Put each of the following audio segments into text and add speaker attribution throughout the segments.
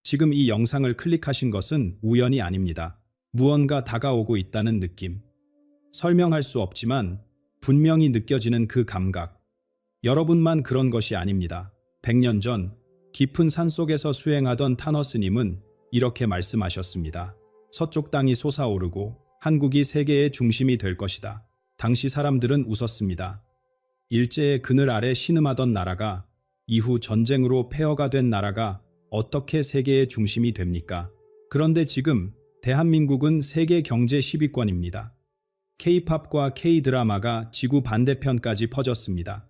Speaker 1: 지금 이 영상을 클릭하신 것은 우연이 아닙니다. 무언가 다가오고 있다는 느낌. 설명할 수 없지만 분명히 느껴지는 그 감각. 여러분만 그런 것이 아닙니다. 100년 전 깊은 산속에서 수행하던 타너스님은 이렇게 말씀하셨습니다. 서쪽 땅이 솟아오르고 한국이 세계의 중심이 될 것이다. 당시 사람들은 웃었습니다. 일제의 그늘 아래 신음하던 나라가 이후 전쟁으로 폐허가 된 나라가 어떻게 세계의 중심이 됩니까? 그런데 지금 대한민국은 세계 경제 10위권입니다. K-팝과 K-드라마가 지구 반대편까지 퍼졌습니다.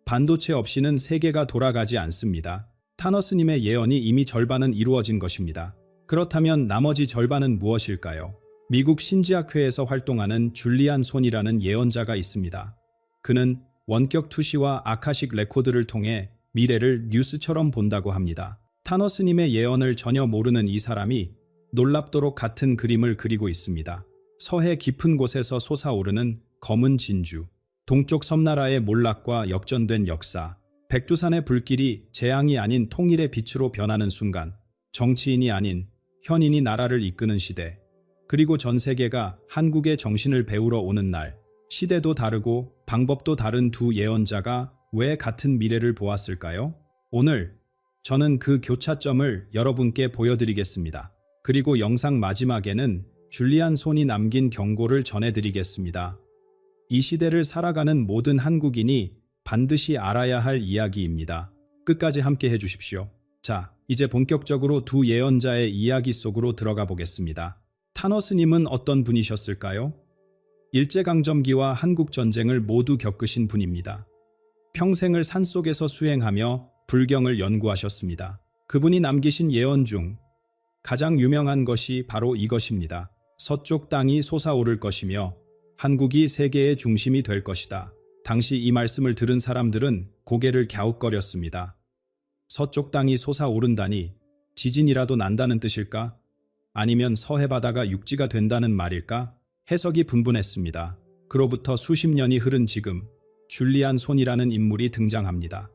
Speaker 1: 반도체 없이는 세계가 돌아가지 않습니다. 타너스님의 예언이 이미 절반은 이루어진 것입니다. 그렇다면 나머지 절반은 무엇일까요? 미국 신지학회에서 활동하는 줄리안 손이라는 예언자가 있습니다. 그는 원격 투시와 아카식 레코드를 통해 미래를 뉴스처럼 본다고 합니다. 타너스님의 예언을 전혀 모르는 이 사람이 놀랍도록 같은 그림을 그리고 있습니다. 서해 깊은 곳에서 솟아오르는 검은 진주, 동쪽 섬나라의 몰락과 역전된 역사, 백두산의 불길이 재앙이 아닌 통일의 빛으로 변하는 순간, 정치인이 아닌 현인이 나라를 이끄는 시대, 그리고 전 세계가 한국의 정신을 배우러 오는 날. 시대도 다르고 방법도 다른 두 예언자가 왜 같은 미래를 보았을까요? 오늘 저는 그 교차점을 여러분께 보여드리겠습니다. 그리고 영상 마지막에는 줄리안 손이 남긴 경고를 전해드리겠습니다. 이 시대를 살아가는 모든 한국인이 반드시 알아야 할 이야기입니다. 끝까지 함께 해주십시오. 자, 이제 본격적으로 두 예언자의 이야기 속으로 들어가 보겠습니다. 타너스님은 어떤 분이셨을까요? 일제강점기와 한국전쟁을 모두 겪으신 분입니다. 평생을 산속에서 수행하며 불경을 연구하셨습니다. 그분이 남기신 예언 중 가장 유명한 것이 바로 이것입니다. 서쪽 땅이 솟아오를 것이며 한국이 세계의 중심이 될 것이다. 당시 이 말씀을 들은 사람들은 고개를 갸웃거렸습니다. 서쪽 땅이 솟아오른다니 지진이라도 난다는 뜻일까? 아니면 서해 바다가 육지가 된다는 말일까? 해석이 분분했습니다. 그로부터 수십 년이 흐른 지금 줄리안 손이라는 인물이 등장합니다.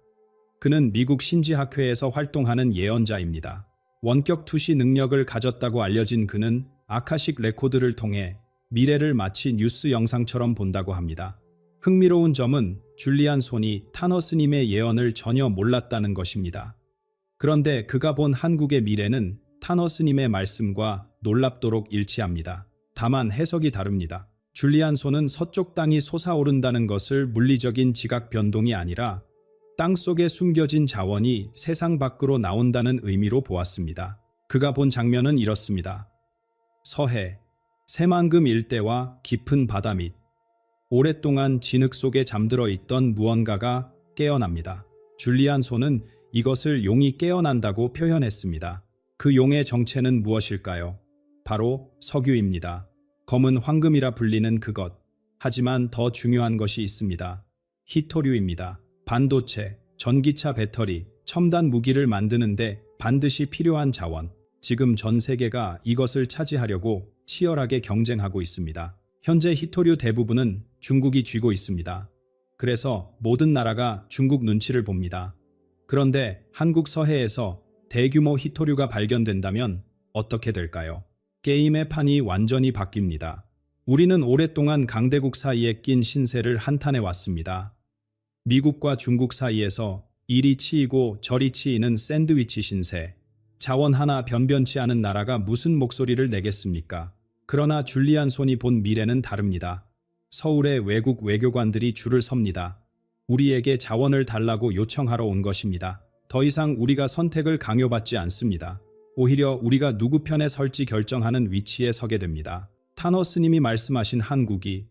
Speaker 1: 그는 미국 신지학회에서 활동하는 예언자입니다. 원격 투시 능력을 가졌다고 알려진 그는 아카식 레코드를 통해 미래를 마치 뉴스 영상처럼 본다고 합니다. 흥미로운 점은 줄리안 손이 타너스님의 예언을 전혀 몰랐다는 것입니다. 그런데 그가 본 한국의 미래는 타너스님의 말씀과 놀랍도록 일치합니다. 다만 해석이 다릅니다. 줄리안 손은 서쪽 땅이 솟아오른다는 것을 물리적인 지각 변동이 아니라 땅 속에 숨겨진 자원이 세상 밖으로 나온다는 의미로 보았습니다. 그가 본 장면은 이렇습니다. 서해, 새만금 일대와 깊은 바다 밑, 오랫동안 진흙 속에 잠들어 있던 무언가가 깨어납니다. 줄리안 손은 이것을 용이 깨어난다고 표현했습니다. 그 용의 정체는 무엇일까요? 바로 석유입니다. 검은 황금이라 불리는 그것. 하지만 더 중요한 것이 있습니다. 히토류입니다. 반도체, 전기차 배터리, 첨단 무기를 만드는데 반드시 필요한 자원. 지금 전 세계가 이것을 차지하려고 치열하게 경쟁하고 있습니다. 현재 히토류 대부분은 중국이 쥐고 있습니다. 그래서 모든 나라가 중국 눈치를 봅니다. 그런데 한국 서해에서 대규모 히토류가 발견된다면 어떻게 될까요? 게임의 판이 완전히 바뀝니다. 우리는 오랫동안 강대국 사이에 낀 신세를 한탄해 왔습니다. 미국과 중국 사이에서 이리 치이고 저리 치이는 샌드위치 신세. 자원 하나 변변치 않은 나라가 무슨 목소리를 내겠습니까? 그러나 줄리안 손이 본 미래는 다릅니다. 서울의 외국 외교관들이 줄을 섭니다. 우리에게 자원을 달라고 요청하러 온 것입니다. 더 이상 우리가 선택을 강요받지 않습니다. 오히려 우리가 누구 편에 설지 결정하는 위치에 서게 됩니다. 타너스님이 말씀하신 한국이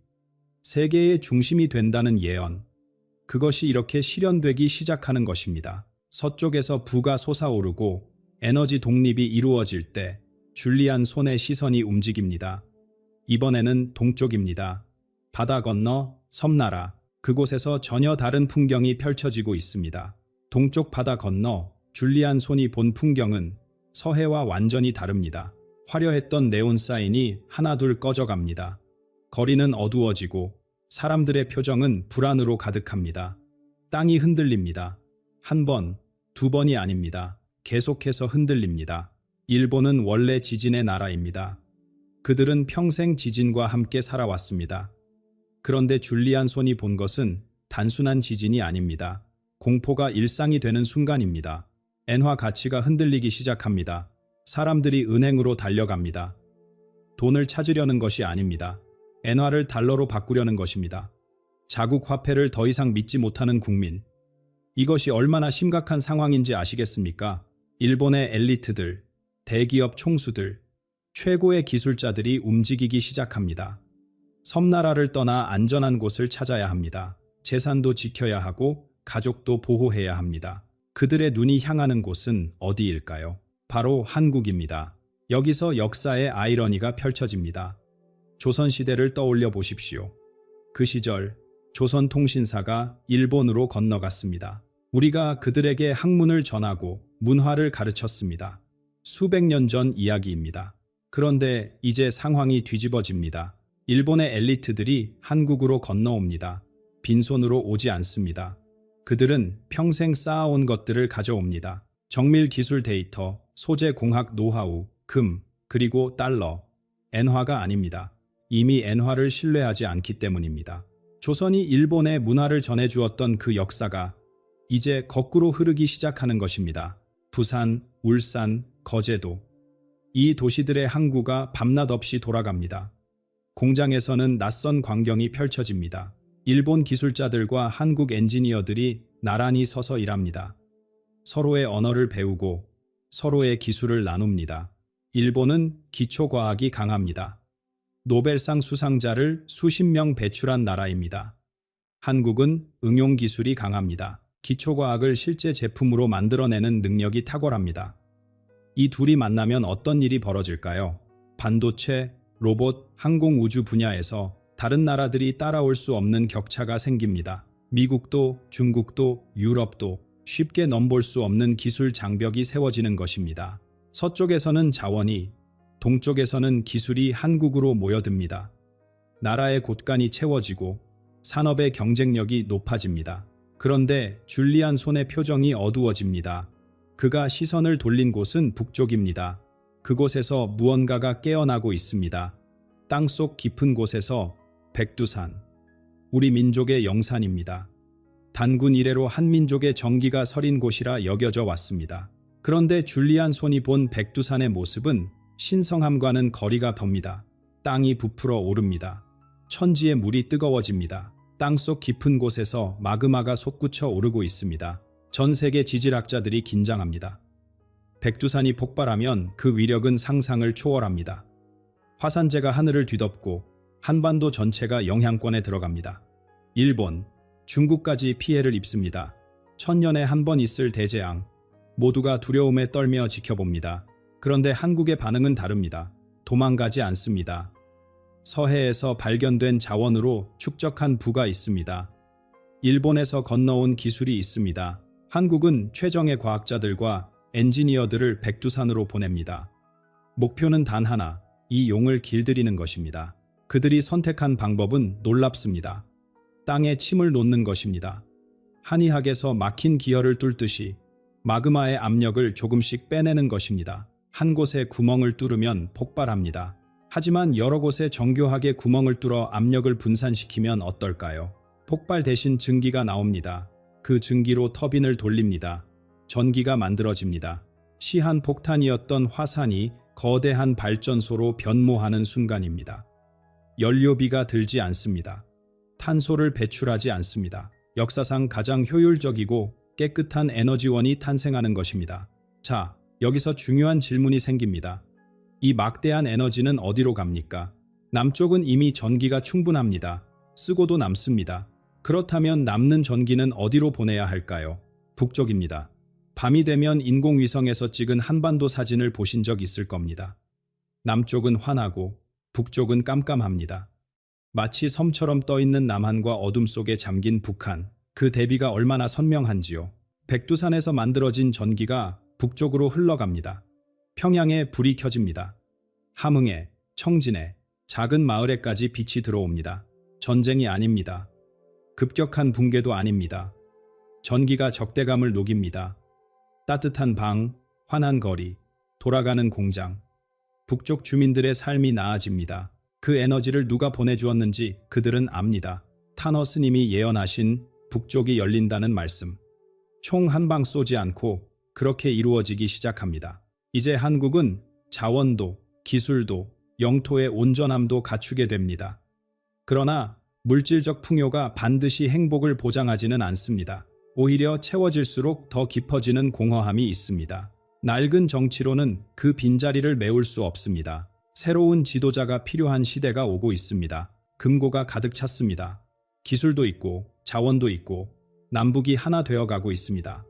Speaker 1: 세계의 중심이 된다는 예언. 그것이 이렇게 실현되기 시작하는 것입니다. 서쪽에서 부가 솟아오르고 에너지 독립이 이루어질 때 줄리안 손의 시선이 움직입니다. 이번에는 동쪽입니다. 바다 건너 섬나라, 그곳에서 전혀 다른 풍경이 펼쳐지고 있습니다. 동쪽 바다 건너 줄리안 손이 본 풍경은 서해와 완전히 다릅니다. 화려했던 네온 사인이 하나둘 꺼져갑니다. 거리는 어두워지고 사람들의 표정은 불안으로 가득합니다. 땅이 흔들립니다. 한 번, 두 번이 아닙니다. 계속해서 흔들립니다. 일본은 원래 지진의 나라입니다. 그들은 평생 지진과 함께 살아왔습니다. 그런데 줄리안 손이 본 것은 단순한 지진이 아닙니다. 공포가 일상이 되는 순간입니다. 엔화 가치가 흔들리기 시작합니다. 사람들이 은행으로 달려갑니다. 돈을 찾으려는 것이 아닙니다. 엔화를 달러로 바꾸려는 것입니다. 자국 화폐를 더 이상 믿지 못하는 국민. 이것이 얼마나 심각한 상황인지 아시겠습니까? 일본의 엘리트들, 대기업 총수들, 최고의 기술자들이 움직이기 시작합니다. 섬나라를 떠나 안전한 곳을 찾아야 합니다. 재산도 지켜야 하고 가족도 보호해야 합니다. 그들의 눈이 향하는 곳은 어디일까요? 바로 한국입니다. 여기서 역사의 아이러니가 펼쳐집니다. 조선시대를 떠올려 보십시오. 그 시절 조선통신사가 일본으로 건너갔습니다. 우리가 그들에게 학문을 전하고 문화를 가르쳤습니다. 수백 년 전 이야기입니다. 그런데 이제 상황이 뒤집어집니다. 일본의 엘리트들이 한국으로 건너옵니다. 빈손으로 오지 않습니다. 그들은 평생 쌓아온 것들을 가져옵니다. 정밀 기술 데이터, 소재 공학 노하우, 금, 그리고 달러, 엔화가 아닙니다. 이미 엔화를 신뢰하지 않기 때문입니다. 조선이 일본에 문화를 전해주었던 그 역사가 이제 거꾸로 흐르기 시작하는 것입니다. 부산, 울산, 거제도. 이 도시들의 항구가 밤낮 없이 돌아갑니다. 공장에서는 낯선 광경이 펼쳐집니다. 일본 기술자들과 한국 엔지니어들이 나란히 서서 일합니다. 서로의 언어를 배우고 서로의 기술을 나눕니다. 일본은 기초과학이 강합니다. 노벨상 수상자를 수십 명 배출한 나라입니다. 한국은 응용기술이 강합니다. 기초과학을 실제 제품으로 만들어내는 능력이 탁월합니다. 이 둘이 만나면 어떤 일이 벌어질까요? 반도체, 로봇, 항공우주 분야에서 다른 나라들이 따라올 수 없는 격차가 생깁니다. 미국도, 중국도, 유럽도 쉽게 넘볼 수 없는 기술 장벽이 세워지는 것입니다. 서쪽에서는 자원이, 동쪽에서는 기술이 한국으로 모여듭니다. 나라의 곳간이 채워지고 산업의 경쟁력이 높아집니다. 그런데 줄리안 손의 표정이 어두워집니다. 그가 시선을 돌린 곳은 북쪽입니다. 그곳에서 무언가가 깨어나고 있습니다. 땅속 깊은 곳에서 백두산. 우리 민족의 영산입니다. 단군 이래로 한민족의 정기가 서린 곳이라 여겨져 왔습니다. 그런데 줄리안 손이 본 백두산의 모습은 신성함과는 거리가 멉니다. 땅이 부풀어 오릅니다. 천지의 물이 뜨거워집니다. 땅속 깊은 곳에서 마그마가 솟구쳐 오르고 있습니다. 전 세계 지질학자들이 긴장합니다. 백두산이 폭발하면 그 위력은 상상을 초월합니다. 화산재가 하늘을 뒤덮고 한반도 전체가 영향권에 들어갑니다. 일본, 중국까지 피해를 입습니다. 천년에 한 번 있을 대재앙. 모두가 두려움에 떨며 지켜봅니다. 그런데 한국의 반응은 다릅니다. 도망가지 않습니다. 서해에서 발견된 자원으로 축적한 부가 있습니다. 일본에서 건너온 기술이 있습니다. 한국은 최정예 과학자들과 엔지니어들을 백두산으로 보냅니다. 목표는 단 하나, 이 용을 길들이는 것입니다. 그들이 선택한 방법은 놀랍습니다. 땅에 침을 놓는 것입니다. 한의학에서 막힌 기혈을 뚫듯이 마그마의 압력을 조금씩 빼내는 것입니다. 한 곳에 구멍을 뚫으면 폭발합니다. 하지만 여러 곳에 정교하게 구멍을 뚫어 압력을 분산시키면 어떨까요? 폭발 대신 증기가 나옵니다. 그 증기로 터빈을 돌립니다. 전기가 만들어집니다. 시한폭탄이었던 화산이 거대한 발전소로 변모하는 순간입니다. 연료비가 들지 않습니다. 탄소를 배출하지 않습니다. 역사상 가장 효율적이고 깨끗한 에너지원이 탄생하는 것입니다. 자, 여기서 중요한 질문이 생깁니다. 이 막대한 에너지는 어디로 갑니까? 남쪽은 이미 전기가 충분합니다. 쓰고도 남습니다. 그렇다면 남는 전기는 어디로 보내야 할까요? 북쪽입니다. 밤이 되면 인공위성에서 찍은 한반도 사진을 보신 적 있을 겁니다. 남쪽은 환하고 북쪽은 깜깜합니다. 마치 섬처럼 떠있는 남한과 어둠 속에 잠긴 북한. 그 대비가 얼마나 선명한지요. 백두산에서 만들어진 전기가 북쪽으로 흘러갑니다. 평양에 불이 켜집니다. 함흥에, 청진에, 작은 마을에까지 빛이 들어옵니다. 전쟁이 아닙니다. 급격한 붕괴도 아닙니다. 전기가 적대감을 녹입니다. 따뜻한 방, 환한 거리, 돌아가는 공장. 북쪽 주민들의 삶이 나아집니다. 그 에너지를 누가 보내주었는지 그들은 압니다. 타너 스님이 예언하신 북쪽이 열린다는 말씀. 총 한 방 쏘지 않고 그렇게 이루어지기 시작합니다. 이제 한국은 자원도, 기술도, 영토의 온전함도 갖추게 됩니다. 그러나 물질적 풍요가 반드시 행복을 보장하지는 않습니다. 오히려 채워질수록 더 깊어지는 공허함이 있습니다. 낡은 정치로는 그 빈자리를 메울 수 없습니다. 새로운 지도자가 필요한 시대가 오고 있습니다. 금고가 가득 찼습니다. 기술도 있고 자원도 있고 남북이 하나 되어가고 있습니다.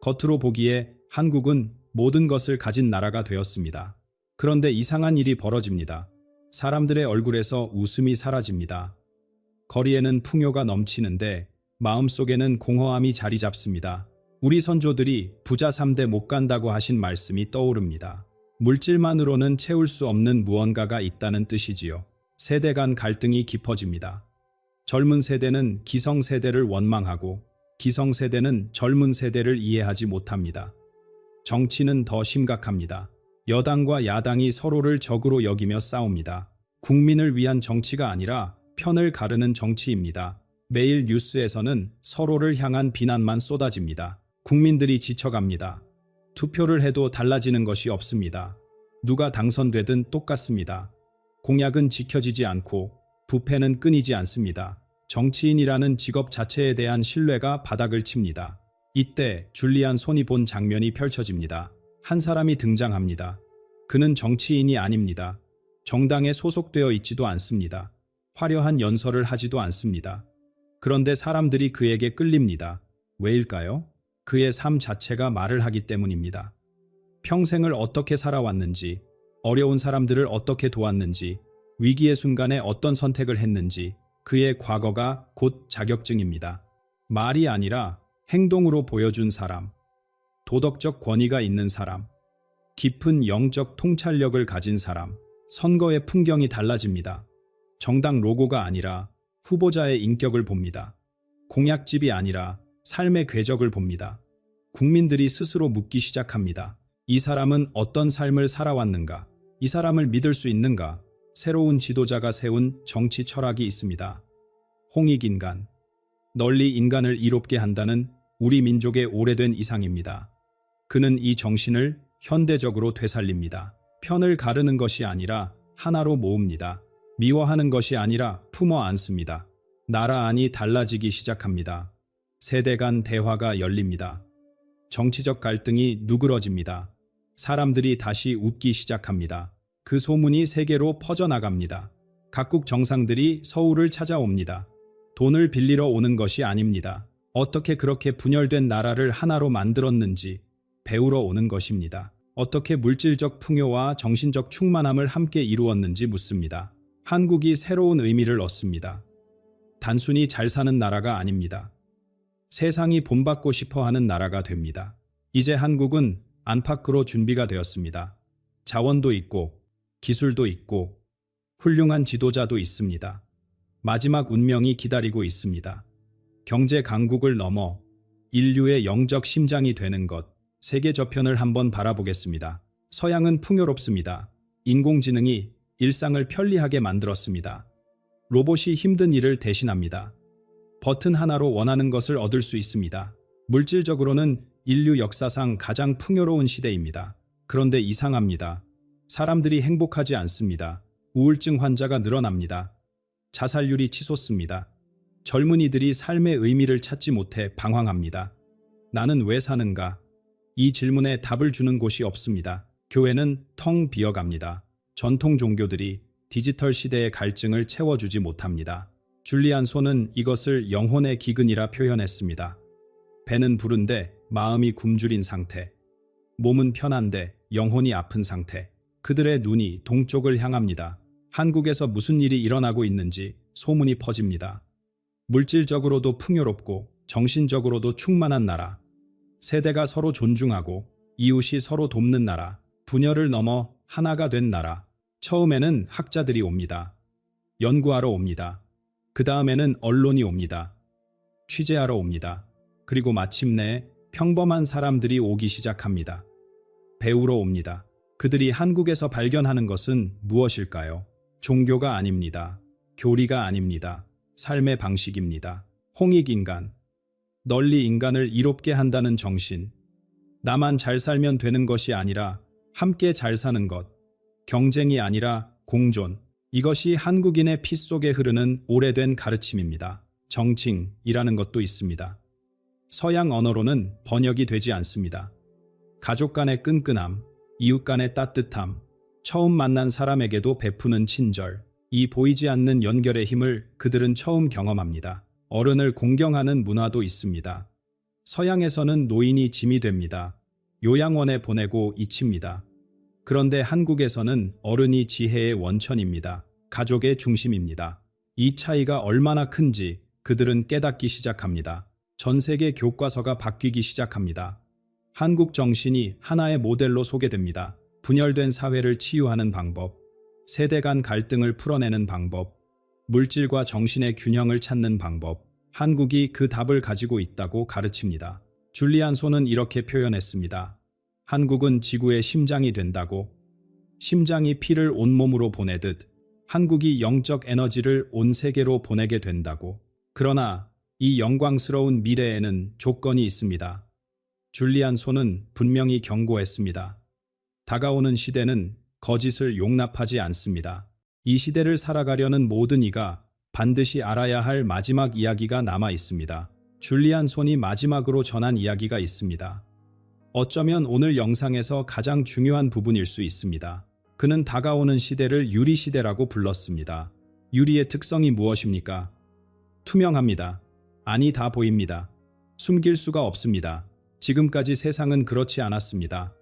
Speaker 1: 겉으로 보기에 한국은 모든 것을 가진 나라가 되었습니다. 그런데 이상한 일이 벌어집니다. 사람들의 얼굴에서 웃음이 사라집니다. 거리에는 풍요가 넘치는데 마음속에는 공허함이 자리 잡습니다. 우리 선조들이 부자 3대 못 간다고 하신 말씀이 떠오릅니다. 물질만으로는 채울 수 없는 무언가가 있다는 뜻이지요. 세대 간 갈등이 깊어집니다. 젊은 세대는 기성세대를 원망하고 기성세대는 젊은 세대를 이해하지 못합니다. 정치는 더 심각합니다. 여당과 야당이 서로를 적으로 여기며 싸웁니다. 국민을 위한 정치가 아니라 편을 가르는 정치입니다. 매일 뉴스에서는 서로를 향한 비난만 쏟아집니다. 국민들이 지쳐갑니다. 투표를 해도 달라지는 것이 없습니다. 누가 당선되든 똑같습니다. 공약은 지켜지지 않고 부패는 끊이지 않습니다. 정치인이라는 직업 자체에 대한 신뢰가 바닥을 칩니다. 이때 줄리안 손이 본 장면이 펼쳐집니다. 한 사람이 등장합니다. 그는 정치인이 아닙니다. 정당에 소속되어 있지도 않습니다. 화려한 연설을 하지도 않습니다. 그런데 사람들이 그에게 끌립니다. 왜일까요? 그의 삶 자체가 말을 하기 때문입니다. 평생을 어떻게 살아왔는지, 어려운 사람들을 어떻게 도왔는지, 위기의 순간에 어떤 선택을 했는지 그의 과거가 곧 자격증입니다. 말이 아니라 행동으로 보여준 사람, 도덕적 권위가 있는 사람, 깊은 영적 통찰력을 가진 사람, 선거의 풍경이 달라집니다. 정당 로고가 아니라 후보자의 인격을 봅니다. 공약집이 아니라 삶의 궤적을 봅니다. 국민들이 스스로 묻기 시작합니다. 이 사람은 어떤 삶을 살아왔는가? 이 사람을 믿을 수 있는가? 새로운 지도자가 세운 정치 철학이 있습니다. 홍익인간. 널리 인간을 이롭게 한다는 우리 민족의 오래된 이상입니다. 그는 이 정신을 현대적으로 되살립니다. 편을 가르는 것이 아니라 하나로 모읍니다. 미워하는 것이 아니라 품어 안습니다. 나라 안이 달라지기 시작합니다. 세대 간 대화가 열립니다. 정치적 갈등이 누그러집니다. 사람들이 다시 웃기 시작합니다. 그 소문이 세계로 퍼져나갑니다. 각국 정상들이 서울을 찾아옵니다. 돈을 빌리러 오는 것이 아닙니다. 어떻게 그렇게 분열된 나라를 하나로 만들었는지 배우러 오는 것입니다. 어떻게 물질적 풍요와 정신적 충만함을 함께 이루었는지 묻습니다. 한국이 새로운 의미를 얻습니다. 단순히 잘 사는 나라가 아닙니다. 세상이 본받고 싶어하는 나라가 됩니다. 이제 한국은 안팎으로 준비가 되었습니다. 자원도 있고 기술도 있고 훌륭한 지도자도 있습니다. 마지막 운명이 기다리고 있습니다. 경제 강국을 넘어 인류의 영적 심장이 되는 것, 세계 저편을 한번 바라보겠습니다. 서양은 풍요롭습니다. 인공지능이 일상을 편리하게 만들었습니다. 로봇이 힘든 일을 대신합니다. 버튼 하나로 원하는 것을 얻을 수 있습니다. 물질적으로는 인류 역사상 가장 풍요로운 시대입니다. 그런데 이상합니다. 사람들이 행복하지 않습니다. 우울증 환자가 늘어납니다. 자살률이 치솟습니다. 젊은이들이 삶의 의미를 찾지 못해 방황합니다. 나는 왜 사는가? 이 질문에 답을 주는 곳이 없습니다. 교회는 텅 비어갑니다. 전통 종교들이 디지털 시대의 갈증을 채워주지 못합니다. 줄리안 손은 이것을 영혼의 기근이라 표현했습니다. 배는 부른데 마음이 굶주린 상태. 몸은 편한데 영혼이 아픈 상태. 그들의 눈이 동쪽을 향합니다. 한국에서 무슨 일이 일어나고 있는지 소문이 퍼집니다. 물질적으로도 풍요롭고 정신적으로도 충만한 나라. 세대가 서로 존중하고 이웃이 서로 돕는 나라. 분열을 넘어 하나가 된 나라. 처음에는 학자들이 옵니다. 연구하러 옵니다. 그 다음에는 언론이 옵니다. 취재하러 옵니다. 그리고 마침내 평범한 사람들이 오기 시작합니다. 배우러 옵니다. 그들이 한국에서 발견하는 것은 무엇일까요? 종교가 아닙니다. 교리가 아닙니다. 삶의 방식입니다. 홍익인간. 널리 인간을 이롭게 한다는 정신. 나만 잘 살면 되는 것이 아니라 함께 잘 사는 것. 경쟁이 아니라 공존. 이것이 한국인의 피 속에 흐르는 오래된 가르침입니다. 정칭이라는 것도 있습니다. 서양 언어로는 번역이 되지 않습니다. 가족 간의 끈끈함, 이웃 간의 따뜻함, 처음 만난 사람에게도 베푸는 친절, 이 보이지 않는 연결의 힘을 그들은 처음 경험합니다. 어른을 공경하는 문화도 있습니다. 서양에서는 노인이 짐이 됩니다. 요양원에 보내고 잊힙니다. 그런데 한국에서는 어른이 지혜의 원천입니다. 가족의 중심입니다. 이 차이가 얼마나 큰지 그들은 깨닫기 시작합니다. 전 세계 교과서가 바뀌기 시작합니다. 한국 정신이 하나의 모델로 소개됩니다. 분열된 사회를 치유하는 방법, 세대 간 갈등을 풀어내는 방법, 물질과 정신의 균형을 찾는 방법, 한국이 그 답을 가지고 있다고 가르칩니다. 줄리안 손은 이렇게 표현했습니다. 한국은 지구의 심장이 된다고. 심장이 피를 온몸으로 보내듯 한국이 영적 에너지를 온 세계로 보내게 된다고. 그러나 이 영광스러운 미래에는 조건이 있습니다. 줄리안 손은 분명히 경고했습니다. 다가오는 시대는 거짓을 용납하지 않습니다. 이 시대를 살아가려는 모든 이가 반드시 알아야 할 마지막 이야기가 남아 있습니다. 줄리안 손이 마지막으로 전한 이야기가 있습니다. 어쩌면 오늘 영상에서 가장 중요한 부분일 수 있습니다. 그는 다가오는 시대를 유리시대라고 불렀습니다. 유리의 특성이 무엇입니까? 투명합니다. 아니, 다 보입니다. 숨길 수가 없습니다. 지금까지 세상은 그렇지 않았습니다.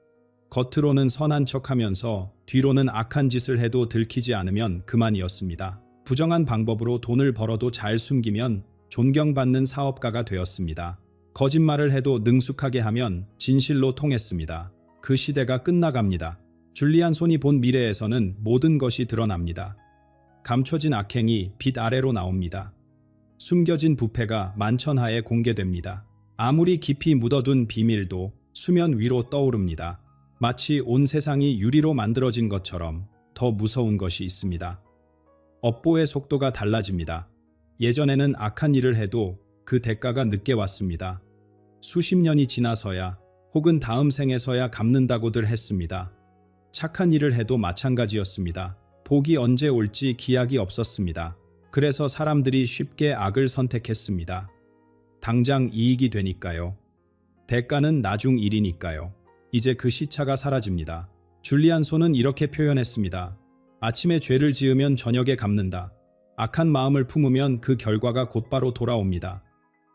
Speaker 1: 겉으로는 선한 척하면서 뒤로는 악한 짓을 해도 들키지 않으면 그만이었습니다. 부정한 방법으로 돈을 벌어도 잘 숨기면 존경받는 사업가가 되었습니다. 거짓말을 해도 능숙하게 하면 진실로 통했습니다. 그 시대가 끝나갑니다. 줄리안 손이 본 미래에서는 모든 것이 드러납니다. 감춰진 악행이 빛 아래로 나옵니다. 숨겨진 부패가 만천하에 공개됩니다. 아무리 깊이 묻어둔 비밀도 수면 위로 떠오릅니다. 마치 온 세상이 유리로 만들어진 것처럼 더 무서운 것이 있습니다. 업보의 속도가 달라집니다. 예전에는 악한 일을 해도 그 대가가 늦게 왔습니다. 수십 년이 지나서야 혹은 다음 생에서야 갚는다고들 했습니다. 착한 일을 해도 마찬가지였습니다. 복이 언제 올지 기약이 없었습니다. 그래서 사람들이 쉽게 악을 선택했습니다. 당장 이익이 되니까요. 대가는 나중 일이니까요. 이제 그 시차가 사라집니다. 줄리안 손은 이렇게 표현했습니다. 아침에 죄를 지으면 저녁에 갚는다. 악한 마음을 품으면 그 결과가 곧바로 돌아옵니다.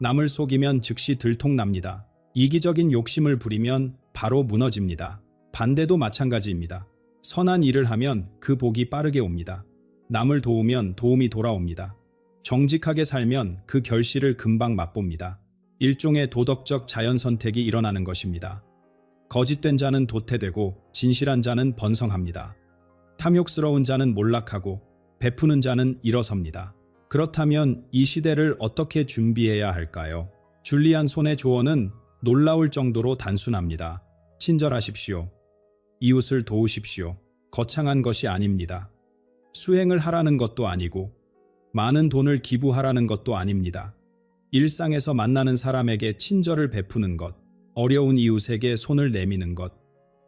Speaker 1: 남을 속이면 즉시 들통납니다. 이기적인 욕심을 부리면 바로 무너집니다. 반대도 마찬가지입니다. 선한 일을 하면 그 복이 빠르게 옵니다. 남을 도우면 도움이 돌아옵니다. 정직하게 살면 그 결실을 금방 맛봅니다. 일종의 도덕적 자연선택이 일어나는 것입니다. 거짓된 자는 도태되고 진실한 자는 번성합니다. 탐욕스러운 자는 몰락하고 베푸는 자는 일어섭니다. 그렇다면 이 시대를 어떻게 준비해야 할까요? 줄리안 손의 조언은 놀라울 정도로 단순합니다. 친절하십시오. 이웃을 도우십시오. 거창한 것이 아닙니다. 수행을 하라는 것도 아니고 많은 돈을 기부하라는 것도 아닙니다. 일상에서 만나는 사람에게 친절을 베푸는 것, 어려운 이웃에게 손을 내미는 것,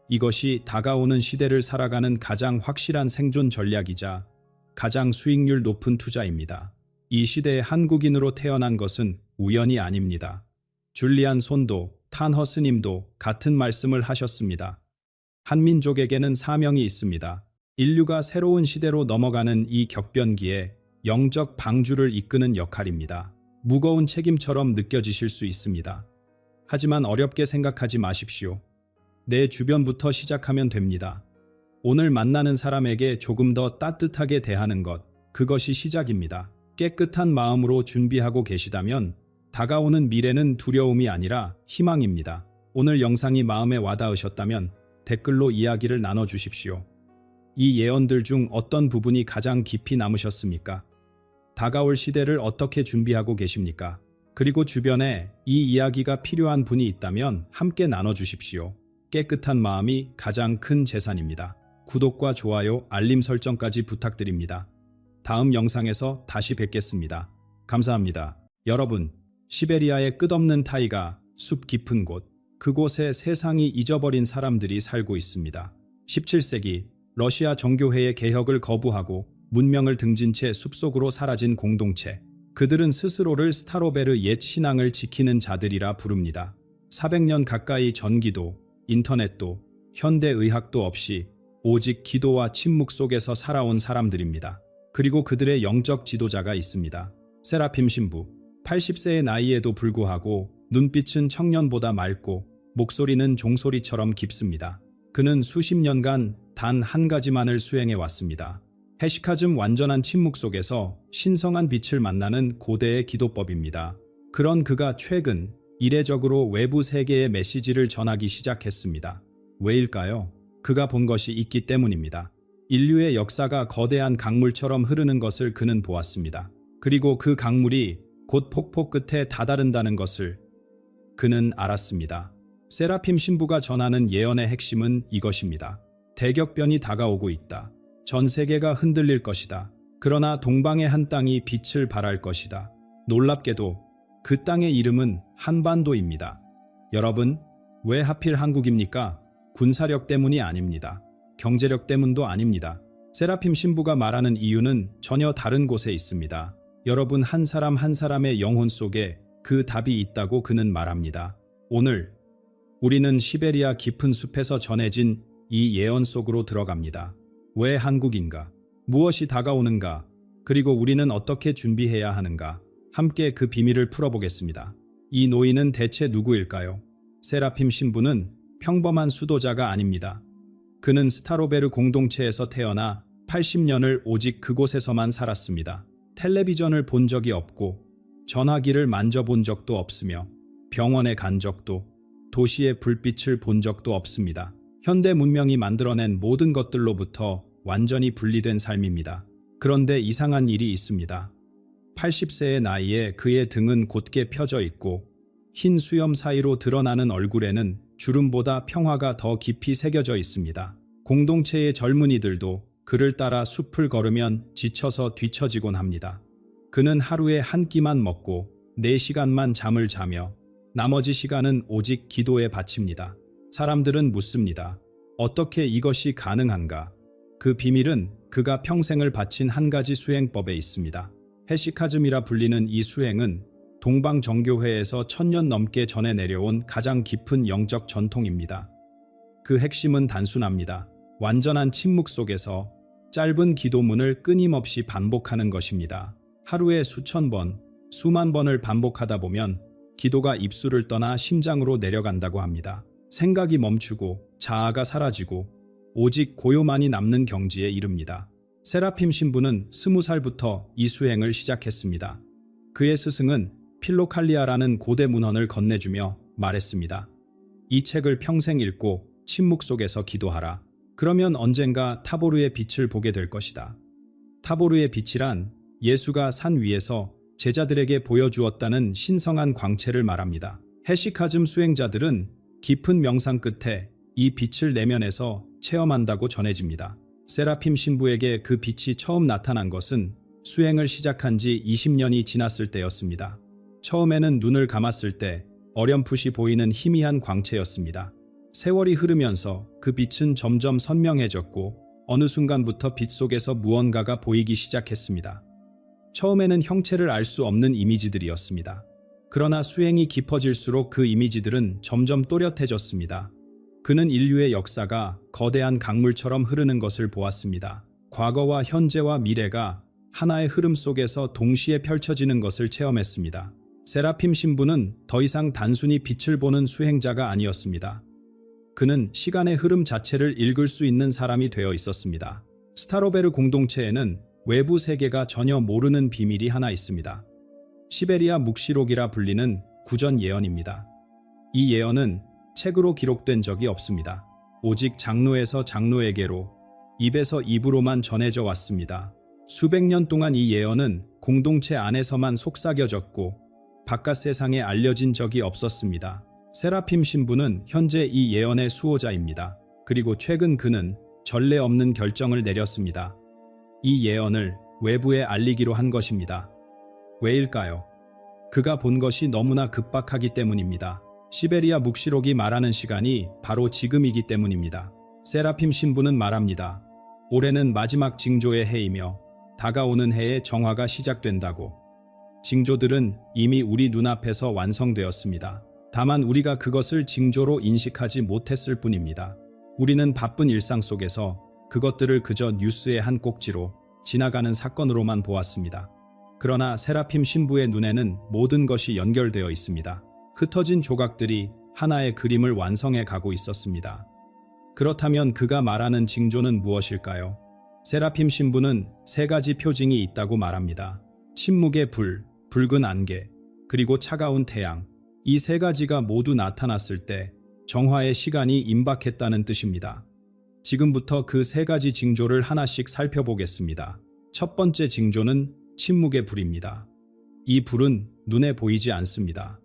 Speaker 1: 이것이 다가오는 시대를 살아가는 가장 확실한 생존 전략이자 가장 수익률 높은 투자입니다. 이 시대에 한국인으로 태어난 것은 우연이 아닙니다. 줄리안 손도 탄허 스님도 같은 말씀을 하셨습니다. 한민족에게는 사명이 있습니다. 인류가 새로운 시대로 넘어가는 이 격변기에 영적 방주를 이끄는 역할입니다. 무거운 책임처럼 느껴지실 수 있습니다. 하지만 어렵게 생각하지 마십시오. 내 주변부터 시작하면 됩니다. 오늘 만나는 사람에게 조금 더 따뜻하게 대하는 것, 그것이 시작입니다. 깨끗한 마음으로 준비하고 계시다면 다가오는 미래는 두려움이 아니라 희망입니다. 오늘 영상이 마음에 와닿으셨다면 댓글로 이야기를 나눠주십시오. 이 예언들 중 어떤 부분이 가장 깊이 남으셨습니까? 다가올 시대를 어떻게 준비하고 계십니까? 그리고 주변에 이 이야기가 필요한 분이 있다면 함께 나눠주십시오. 깨끗한 마음이 가장 큰 재산입니다. 구독과 좋아요, 알림 설정까지 부탁드립니다. 다음 영상에서 다시 뵙겠습니다. 감사합니다. 여러분, 시베리아의 끝없는 타이가, 숲 깊은 곳, 그곳에 세상이 잊어버린 사람들이 살고 있습니다. 17세기 러시아 정교회의 개혁을 거부하고 문명을 등진 채 숲속으로 사라진 공동체. 그들은 스스로를 스타로베르 옛 신앙을 지키는 자들이라 부릅니다. 400년 가까이 전기도, 인터넷도, 현대의학도 없이 오직 기도와 침묵 속에서 살아온 사람들입니다. 그리고 그들의 영적 지도자가 있습니다. 세라핌 신부. 80세의 나이에도 불구하고 눈빛은 청년보다 맑고 목소리는 종소리처럼 깊습니다. 그는 수십 년간 단 한 가지만을 수행해 왔습니다. 헤시카즘 완전한 침묵 속에서 신성한 빛을 만나는 고대의 기도법입니다. 그런 그가 최근 이례적으로 외부 세계의 메시지를 전하기 시작했습니다. 왜일까요? 그가 본 것이 있기 때문입니다. 인류의 역사가 거대한 강물처럼 흐르는 것을 그는 보았습니다. 그리고 그 강물이 곧 폭포 끝에 다다른다는 것을 그는 알았습니다. 세라핌 신부가 전하는 예언의 핵심은 이것입니다. 대격변이 다가오고 있다. 전 세계가 흔들릴 것이다. 그러나 동방의 한 땅이 빛을 발할 것이다. 놀랍게도 그 땅의 이름은 한반도입니다. 여러분, 왜 하필 한국입니까? 군사력 때문이 아닙니다. 경제력 때문도 아닙니다. 세라핌 신부가 말하는 이유는 전혀 다른 곳에 있습니다. 여러분 한 사람 한 사람의 영혼 속에 그 답이 있다고 그는 말합니다. 오늘 우리는 시베리아 깊은 숲에서 전해진 이 예언 속으로 들어갑니다. 왜 한국인가? 무엇이 다가오는가? 그리고 우리는 어떻게 준비해야 하는가? 함께 그 비밀을 풀어보겠습니다. 이 노인은 대체 누구일까요? 세라핌 신부는 평범한 수도자가 아닙니다. 그는 스타로베르 공동체에서 태어나 80년을 오직 그곳에서만 살았습니다. 텔레비전을 본 적이 없고 전화기를 만져본 적도 없으며 병원에 간 적도, 도시의 불빛을 본 적도 없습니다. 현대 문명이 만들어낸 모든 것들로부터 완전히 분리된 삶입니다. 그런데 이상한 일이 있습니다. 80세의 나이에 그의 등은 곧게 펴져 있고 흰 수염 사이로 드러나는 얼굴에는 주름보다 평화가 더 깊이 새겨져 있습니다. 공동체의 젊은이들도 그를 따라 숲을 걸으면 지쳐서 뒤처지곤 합니다. 그는 하루에 한 끼만 먹고 4시간만 잠을 자며 나머지 시간은 오직 기도에 바칩니다. 사람들은 묻습니다. 어떻게 이것이 가능한가? 그 비밀은 그가 평생을 바친 한 가지 수행법에 있습니다. 헤시카즘이라 불리는 이 수행은 동방정교회에서 1000년 넘게 전해 내려온 가장 깊은 영적 전통입니다. 그 핵심은 단순합니다. 완전한 침묵 속에서 짧은 기도문을 끊임없이 반복하는 것입니다. 하루에 수천 번, 수만 번을 반복하다 보면 기도가 입술을 떠나 심장으로 내려간다고 합니다. 생각이 멈추고 자아가 사라지고 오직 고요만이 남는 경지에 이릅니다. 세라핌 신부는 20살부터 이 수행을 시작했습니다. 그의 스승은 필로칼리아라는 고대 문헌을 건네주며 말했습니다. 이 책을 평생 읽고 침묵 속에서 기도하라. 그러면 언젠가 타보르의 빛을 보게 될 것이다. 타보르의 빛이란 예수가 산 위에서 제자들에게 보여주었다는 신성한 광채를 말합니다. 헤시카즘 수행자들은 깊은 명상 끝에 이 빛을 내면에서 체험한다고 전해집니다. 세라핌 신부에게 그 빛이 처음 나타난 것은 수행을 시작한 지 20년이 지났을 때였습니다. 처음에는 눈을 감았을 때 어렴풋이 보이는 희미한 광채였습니다. 세월이 흐르면서 그 빛은 점점 선명해졌고 어느 순간부터 빛 속에서 무언가가 보이기 시작했습니다. 처음에는 형체를 알 수 없는 이미지들이었습니다. 그러나 수행이 깊어질수록 그 이미지들은 점점 또렷해졌습니다. 그는 인류의 역사가 거대한 강물처럼 흐르는 것을 보았습니다. 과거와 현재와 미래가 하나의 흐름 속에서 동시에 펼쳐지는 것을 체험했습니다. 세라핌 신부는 더 이상 단순히 빛을 보는 수행자가 아니었습니다. 그는 시간의 흐름 자체를 읽을 수 있는 사람이 되어 있었습니다. 스타로베르 공동체에는 외부 세계가 전혀 모르는 비밀이 하나 있습니다. 시베리아 묵시록이라 불리는 구전 예언입니다. 이 예언은 책으로 기록된 적이 없습니다. 오직 장로에서 장로에게로, 입에서 입으로만 전해져 왔습니다. 수백 년 동안 이 예언은 공동체 안에서만 속삭여졌고 바깥 세상에 알려진 적이 없었습니다. 세라핌 신부는 현재 이 예언의 수호자입니다. 그리고 최근 그는 전례 없는 결정을 내렸습니다. 이 예언을 외부에 알리기로 한 것입니다. 왜일까요? 그가 본 것이 너무나 급박하기 때문입니다. 시베리아 묵시록이 말하는 시간이 바로 지금이기 때문입니다. 세라핌 신부는 말합니다. 올해는 마지막 징조의 해이며 다가오는 해에 정화가 시작된다고. 징조들은 이미 우리 눈앞에서 완성되었습니다. 다만 우리가 그것을 징조로 인식하지 못했을 뿐입니다. 우리는 바쁜 일상 속에서 그것들을 그저 뉴스의 한 꼭지로 지나가는 사건으로만 보았습니다. 그러나 세라핌 신부의 눈에는 모든 것이 연결되어 있습니다. 흩어진 조각들이 하나의 그림을 완성해 가고 있었습니다. 그렇다면 그가 말하는 징조는 무엇일까요? 세라핌 신부는 세 가지 표징이 있다고 말합니다. 침묵의 불, 붉은 안개, 그리고 차가운 태양. 이 세 가지가 모두 나타났을 때 정화의 시간이 임박했다는 뜻입니다. 지금부터 그 세 가지 징조를 하나씩 살펴보겠습니다. 첫 번째 징조는 침묵의 불입니다. 이 불은 눈에 보이지 않습니다.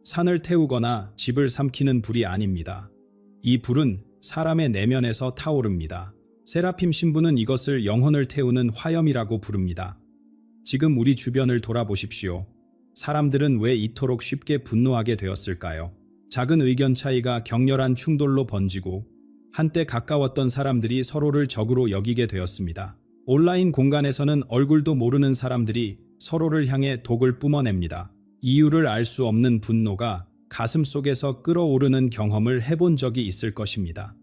Speaker 1: 산을 태우거나 집을 삼키는 불이 아닙니다. 이 불은 사람의 내면에서 타오릅니다. 세라핌 신부는 이것을 영혼을 태우는 화염이라고 부릅니다. 지금 우리 주변을 돌아보십시오. 사람들은 왜 이토록 쉽게 분노하게 되었을까요? 작은 의견 차이가 격렬한 충돌로 번지고 한때 가까웠던 사람들이 서로를 적으로 여기게 되었습니다. 온라인 공간에서는 얼굴도 모르는 사람들이 서로를 향해 독을 뿜어냅니다. 이유를 알 수 없는 분노가 가슴 속에서 끓어오르는 경험을 해본 적이 있을 것입니다.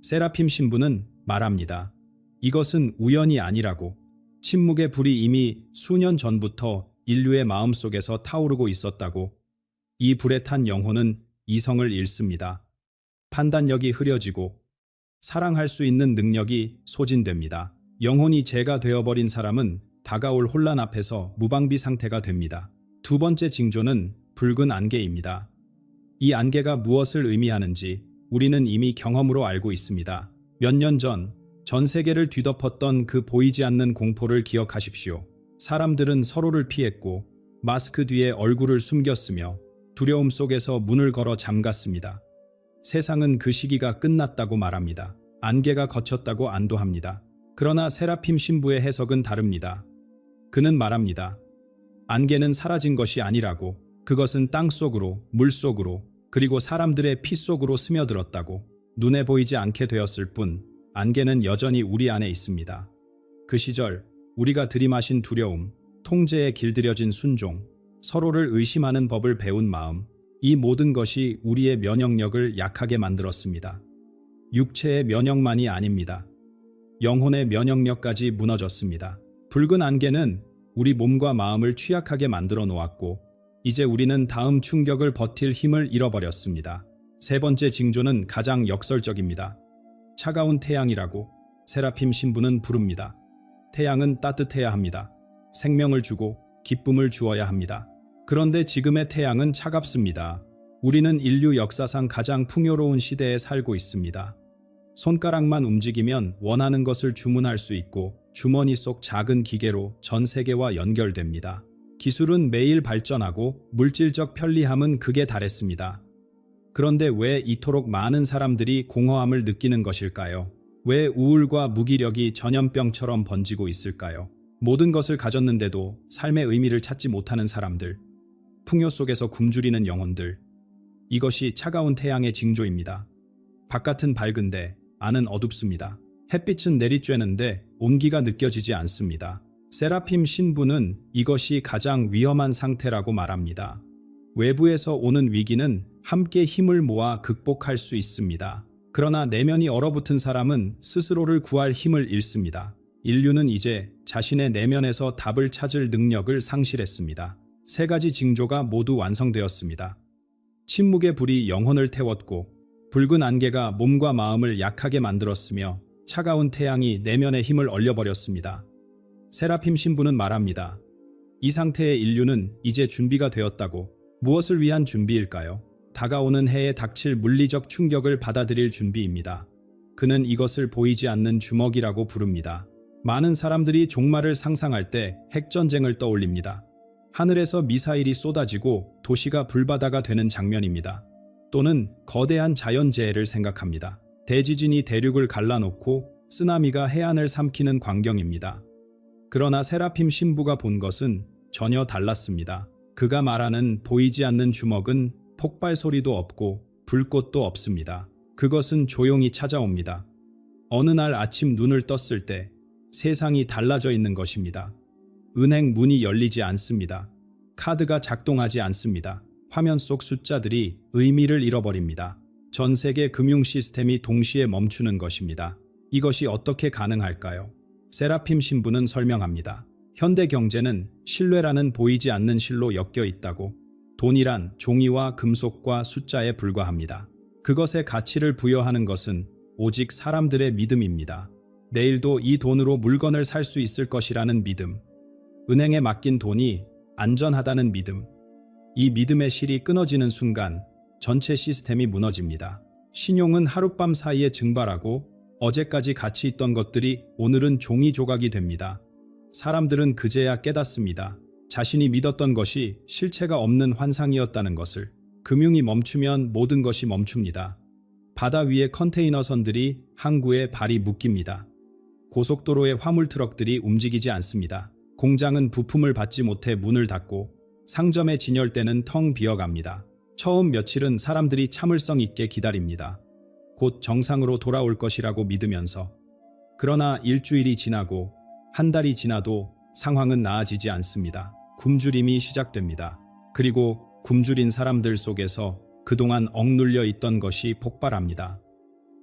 Speaker 1: 세라핌 신부는 말합니다. 이것은 우연이 아니라고. 침묵의 불이 이미 수년 전부터 인류의 마음속에서 타오르고 있었다고. 이 불에 탄 영혼은 이성을 잃습니다. 판단력이 흐려지고 사랑할 수 있는 능력이 소진됩니다. 영혼이 재가 되어버린 사람은 다가올 혼란 앞에서 무방비 상태가 됩니다. 두 번째 징조는 붉은 안개입니다. 이 안개가 무엇을 의미하는지 우리는 이미 경험으로 알고 있습니다. 몇 년 전 세계를 뒤덮었던 그 보이지 않는 공포를 기억하십시오. 사람들은 서로를 피했고 마스크 뒤에 얼굴을 숨겼으며 두려움 속에서 문을 걸어 잠갔습니다. 세상은 그 시기가 끝났다고 말합니다. 안개가 걷혔다고 안도합니다. 그러나 세라핌 신부의 해석은 다릅니다. 그는 말합니다. 안개는 사라진 것이 아니라고. 그것은 땅 속으로, 물 속으로, 그리고 사람들의 피 속으로 스며들었다고. 눈에 보이지 않게 되었을 뿐 안개는 여전히 우리 안에 있습니다. 그 시절 우리가 들이마신 두려움, 통제에 길들여진 순종, 서로를 의심하는 법을 배운 마음, 이 모든 것이 우리의 면역력을 약하게 만들었습니다. 육체의 면역만이 아닙니다. 영혼의 면역력까지 무너졌습니다. 붉은 안개는 우리 몸과 마음을 취약하게 만들어 놓았고 이제 우리는 다음 충격을 버틸 힘을 잃어버렸습니다. 세 번째 징조는 가장 역설적입니다. 차가운 태양이라고 세라핌 신부는 부릅니다. 태양은 따뜻해야 합니다. 생명을 주고 기쁨을 주어야 합니다. 그런데 지금의 태양은 차갑습니다. 우리는 인류 역사상 가장 풍요로운 시대에 살고 있습니다. 손가락만 움직이면 원하는 것을 주문할 수 있고 주머니 속 작은 기계로 전 세계와 연결됩니다. 기술은 매일 발전하고 물질적 편리함은 극에 달했습니다. 그런데 왜 이토록 많은 사람들이 공허함을 느끼는 것일까요? 왜 우울과 무기력이 전염병처럼 번지고 있을까요? 모든 것을 가졌는데도 삶의 의미를 찾지 못하는 사람들, 풍요 속에서 굶주리는 영혼들, 이것이 차가운 태양의 징조입니다. 바깥은 밝은데 안은 어둡습니다. 햇빛은 내리쬐는데 온기가 느껴지지 않습니다. 세라핌 신부는 이것이 가장 위험한 상태라고 말합니다. 외부에서 오는 위기는 함께 힘을 모아 극복할 수 있습니다. 그러나 내면이 얼어붙은 사람은 스스로를 구할 힘을 잃습니다. 인류는 이제 자신의 내면에서 답을 찾을 능력을 상실했습니다. 세 가지 징조가 모두 완성되었습니다. 침묵의 불이 영혼을 태웠고 붉은 안개가 몸과 마음을 약하게 만들었으며 차가운 태양이 내면의 힘을 얼려버렸습니다. 세라핌 신부는 말합니다. 이 상태의 인류는 이제 준비가 되었다고. 무엇을 위한 준비일까요? 다가오는 해에 닥칠 물리적 충격을 받아들일 준비입니다. 그는 이것을 보이지 않는 주먹이라고 부릅니다. 많은 사람들이 종말을 상상할 때 핵전쟁을 떠올립니다. 하늘에서 미사일이 쏟아지고 도시가 불바다가 되는 장면입니다. 또는 거대한 자연재해를 생각합니다. 대지진이 대륙을 갈라놓고 쓰나미가 해안을 삼키는 광경입니다. 그러나 세라핌 신부가 본 것은 전혀 달랐습니다. 그가 말하는 보이지 않는 주먹은 폭발 소리도 없고 불꽃도 없습니다. 그것은 조용히 찾아옵니다. 어느 날 아침 눈을 떴을 때 세상이 달라져 있는 것입니다. 은행 문이 열리지 않습니다. 카드가 작동하지 않습니다. 화면 속 숫자들이 의미를 잃어버립니다. 전 세계 금융 시스템이 동시에 멈추는 것입니다. 이것이 어떻게 가능할까요? 세라핌 신부는 설명합니다. 현대 경제는 신뢰라는 보이지 않는 실로 엮여 있다고. 돈이란 종이와 금속과 숫자에 불과합니다. 그것에 가치를 부여하는 것은 오직 사람들의 믿음입니다. 내일도 이 돈으로 물건을 살 수 있을 것이라는 믿음. 은행에 맡긴 돈이 안전하다는 믿음. 이 믿음의 실이 끊어지는 순간 전체 시스템이 무너집니다. 신용은 하룻밤 사이에 증발하고 어제까지 가치 있던 것들이 오늘은 종이 조각이 됩니다. 사람들은 그제야 깨닫습니다. 자신이 믿었던 것이 실체가 없는 환상이었다는 것을. 금융이 멈추면 모든 것이 멈춥니다. 바다 위의 컨테이너선들이 항구에 발이 묶입니다. 고속도로의 화물 트럭들이 움직이지 않습니다. 공장은 부품을 받지 못해 문을 닫고 상점의 진열대는 텅 비어갑니다. 처음 며칠은 사람들이 참을성 있게 기다립니다. 곧 정상으로 돌아올 것이라고 믿으면서. 그러나 일주일이 지나고 한 달이 지나도 상황은 나아지지 않습니다. 굶주림이 시작됩니다. 그리고 굶주린 사람들 속에서 그동안 억눌려 있던 것이 폭발합니다.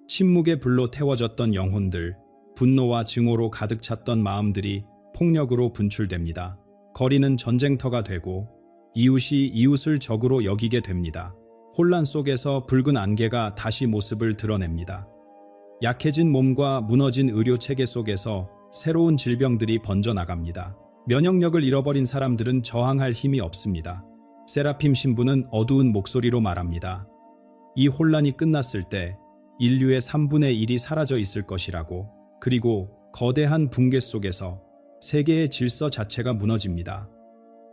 Speaker 1: 침묵의 불로 태워졌던 영혼들, 분노와 증오로 가득 찼던 마음들이 폭력으로 분출됩니다. 거리는 전쟁터가 되고 이웃이 이웃을 적으로 여기게 됩니다. 혼란 속에서 붉은 안개가 다시 모습을 드러냅니다. 약해진 몸과 무너진 의료 체계 속에서 새로운 질병들이 번져나갑니다. 면역력을 잃어버린 사람들은 저항할 힘이 없습니다. 세라핌 신부는 어두운 목소리로 말합니다. 이 혼란이 끝났을 때 인류의 3분의 1이 사라져 있을 것이라고. 그리고 거대한 붕괴 속에서 세계의 질서 자체가 무너집니다.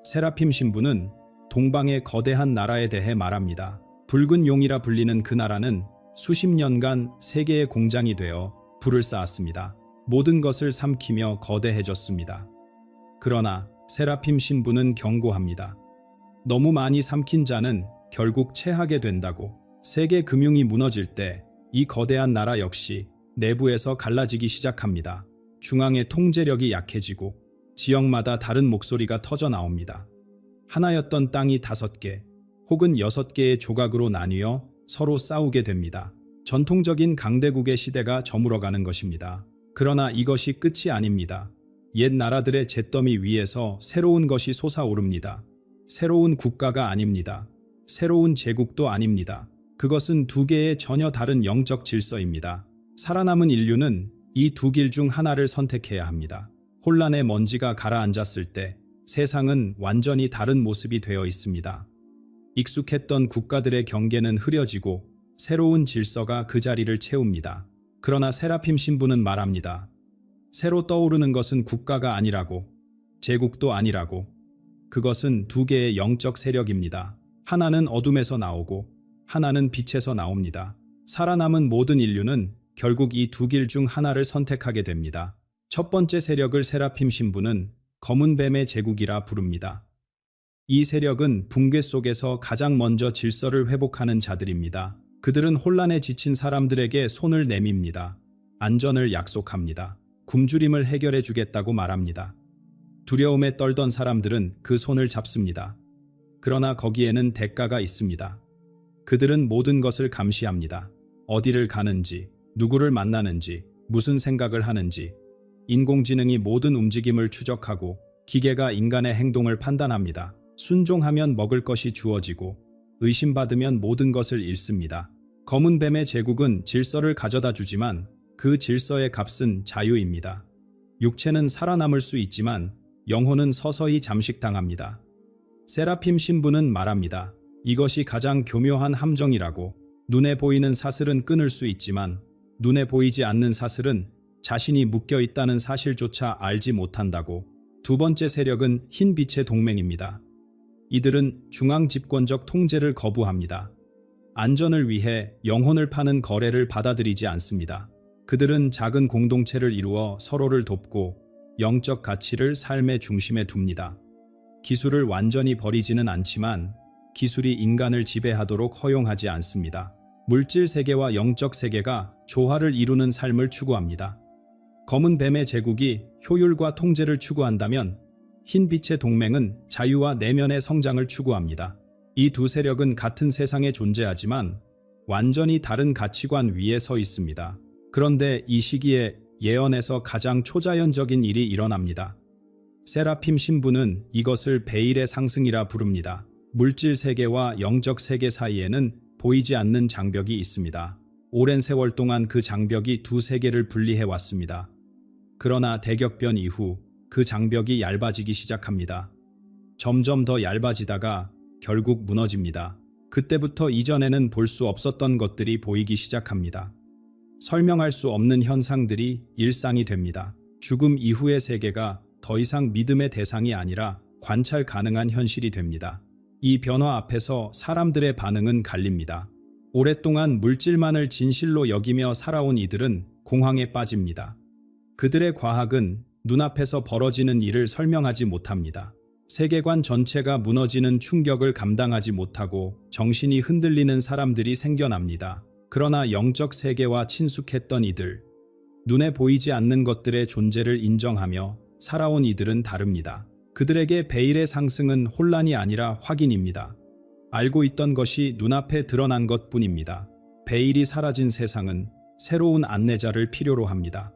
Speaker 1: 세라핌 신부는 동방의 거대한 나라에 대해 말합니다. 붉은 용이라 불리는 그 나라는 수십 년간 세계의 공장이 되어 불을 쌓았습니다. 모든 것을 삼키며 거대해졌습니다. 그러나 세라핌 신부는 경고합니다. 너무 많이 삼킨 자는 결국 체하게 된다고. 세계 금융이 무너질 때 이 거대한 나라 역시 내부에서 갈라지기 시작합니다. 중앙의 통제력이 약해지고 지역마다 다른 목소리가 터져 나옵니다. 하나였던 땅이 5개 혹은 6개의 조각으로 나뉘어 서로 싸우게 됩니다. 전통적인 강대국의 시대가 저물어가는 것입니다. 그러나 이것이 끝이 아닙니다. 옛 나라들의 잿더미 위에서 새로운 것이 솟아오릅니다. 새로운 국가가 아닙니다. 새로운 제국도 아닙니다. 그것은 2개의 전혀 다른 영적 질서입니다. 살아남은 인류는 이 2길 중 하나를 선택해야 합니다. 혼란의 먼지가 가라앉았을 때 세상은 완전히 다른 모습이 되어 있습니다. 익숙했던 국가들의 경계는 흐려지고 새로운 질서가 그 자리를 채웁니다. 그러나 세라핌 신부는 말합니다. 새로 떠오르는 것은 국가가 아니라고, 제국도 아니라고. 그것은 2개의 영적 세력입니다. 하나는 어둠에서 나오고 하나는 빛에서 나옵니다. 살아남은 모든 인류는 결국 이 2길 중 하나를 선택하게 됩니다. 첫 번째 세력을 세라핌 신부는 검은 뱀의 제국이라 부릅니다. 이 세력은 붕괴 속에서 가장 먼저 질서를 회복하는 자들입니다. 그들은 혼란에 지친 사람들에게 손을 내밉니다. 안전을 약속합니다. 굶주림을 해결해 주겠다고 말합니다. 두려움에 떨던 사람들은 그 손을 잡습니다. 그러나 거기에는 대가가 있습니다. 그들은 모든 것을 감시합니다. 어디를 가는지, 누구를 만나는지, 무슨 생각을 하는지. 인공지능이 모든 움직임을 추적하고 기계가 인간의 행동을 판단합니다. 순종하면 먹을 것이 주어지고 의심받으면 모든 것을 잃습니다. 검은 뱀의 제국은 질서를 가져다 주지만 그 질서의 값은 자유입니다. 육체는 살아남을 수 있지만 영혼은 서서히 잠식당합니다. 세라핌 신부는 말합니다. 이것이 가장 교묘한 함정이라고. 눈에 보이는 사슬은 끊을 수 있지만 눈에 보이지 않는 사슬은 자신이 묶여 있다는 사실조차 알지 못한다고. 2번째 세력은 흰빛의 동맹입니다. 이들은 중앙 집권적 통제를 거부합니다. 안전을 위해 영혼을 파는 거래를 받아들이지 않습니다. 그들은 작은 공동체를 이루어 서로를 돕고 영적 가치를 삶의 중심에 둡니다. 기술을 완전히 버리지는 않지만 기술이 인간을 지배하도록 허용하지 않습니다. 물질 세계와 영적 세계가 조화를 이루는 삶을 추구합니다. 검은 뱀의 제국이 효율과 통제를 추구한다면 흰 빛의 동맹은 자유와 내면의 성장을 추구합니다. 이 두 세력은 같은 세상에 존재하지만 완전히 다른 가치관 위에 서 있습니다. 그런데 이 시기에 예언에서 가장 초자연적인 일이 일어납니다. 세라핌 신부는 이것을 베일의 상승이라 부릅니다. 물질 세계와 영적 세계 사이에는 보이지 않는 장벽이 있습니다. 오랜 세월 동안 그 장벽이 두 세계를 분리해 왔습니다. 그러나 대격변 이후 그 장벽이 얇아지기 시작합니다. 점점 더 얇아지다가 결국 무너집니다. 그때부터 이전에는 볼 수 없었던 것들이 보이기 시작합니다. 설명할 수 없는 현상들이 일상이 됩니다. 죽음 이후의 세계가 더 이상 믿음의 대상이 아니라 관찰 가능한 현실이 됩니다. 이 변화 앞에서 사람들의 반응은 갈립니다. 오랫동안 물질만을 진실로 여기며 살아온 이들은 공황에 빠집니다. 그들의 과학은 눈앞에서 벌어지는 일을 설명하지 못합니다. 세계관 전체가 무너지는 충격을 감당하지 못하고 정신이 흔들리는 사람들이 생겨납니다. 그러나 영적 세계와 친숙했던 이들, 눈에 보이지 않는 것들의 존재를 인정하며 살아온 이들은 다릅니다. 그들에게 베일의 상승은 혼란이 아니라 확인입니다. 알고 있던 것이 눈앞에 드러난 것뿐입니다. 베일이 사라진 세상은 새로운 안내자를 필요로 합니다.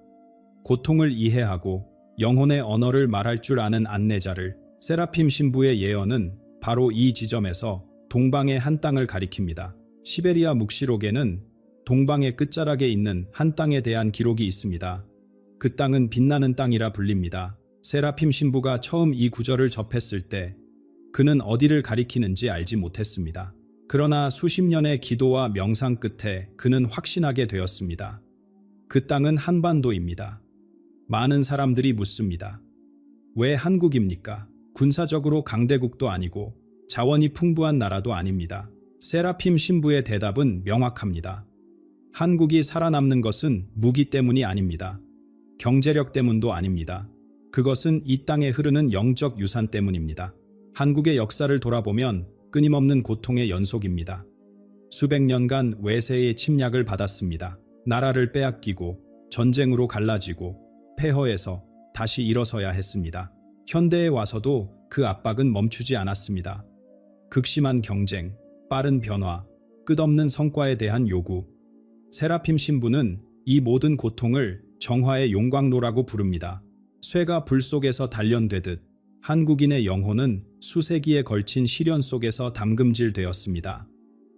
Speaker 1: 고통을 이해하고 영혼의 언어를 말할 줄 아는 안내자를. 세라핌 신부의 예언은 바로 이 지점에서 동방의 한 땅을 가리킵니다. 시베리아 묵시록에는 동방의 끝자락에 있는 한 땅에 대한 기록이 있습니다. 그 땅은 빛나는 땅이라 불립니다. 세라핌 신부가 처음 이 구절을 접했을 때 그는 어디를 가리키는지 알지 못했습니다. 그러나 수십 년의 기도와 명상 끝에 그는 확신하게 되었습니다. 그 땅은 한반도입니다. 많은 사람들이 묻습니다. 왜 한국입니까? 군사적으로 강대국도 아니고 자원이 풍부한 나라도 아닙니다. 세라핌 신부의 대답은 명확합니다. 한국이 살아남는 것은 무기 때문이 아닙니다. 경제력 때문도 아닙니다. 그것은 이 땅에 흐르는 영적 유산 때문입니다. 한국의 역사를 돌아보면 끊임없는 고통의 연속입니다. 수백 년간 외세의 침략을 받았습니다. 나라를 빼앗기고 전쟁으로 갈라지고 폐허해서 다시 일어서야 했습니다. 현대에 와서도 그 압박은 멈추지 않았습니다. 극심한 경쟁, 빠른 변화, 끝없는 성과에 대한 요구. 세라핌 신부는 이 모든 고통을 정화의 용광로라고 부릅니다. 쇠가 불 속에서 단련되듯 한국인의 영혼은 수세기에 걸친 시련 속에서 담금질되었습니다.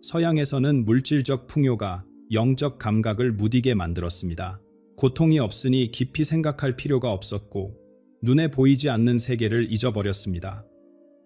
Speaker 1: 서양에서는 물질적 풍요가 영적 감각을 무디게 만들었습니다. 고통이 없으니 깊이 생각할 필요가 없었고 눈에 보이지 않는 세계를 잊어버렸습니다.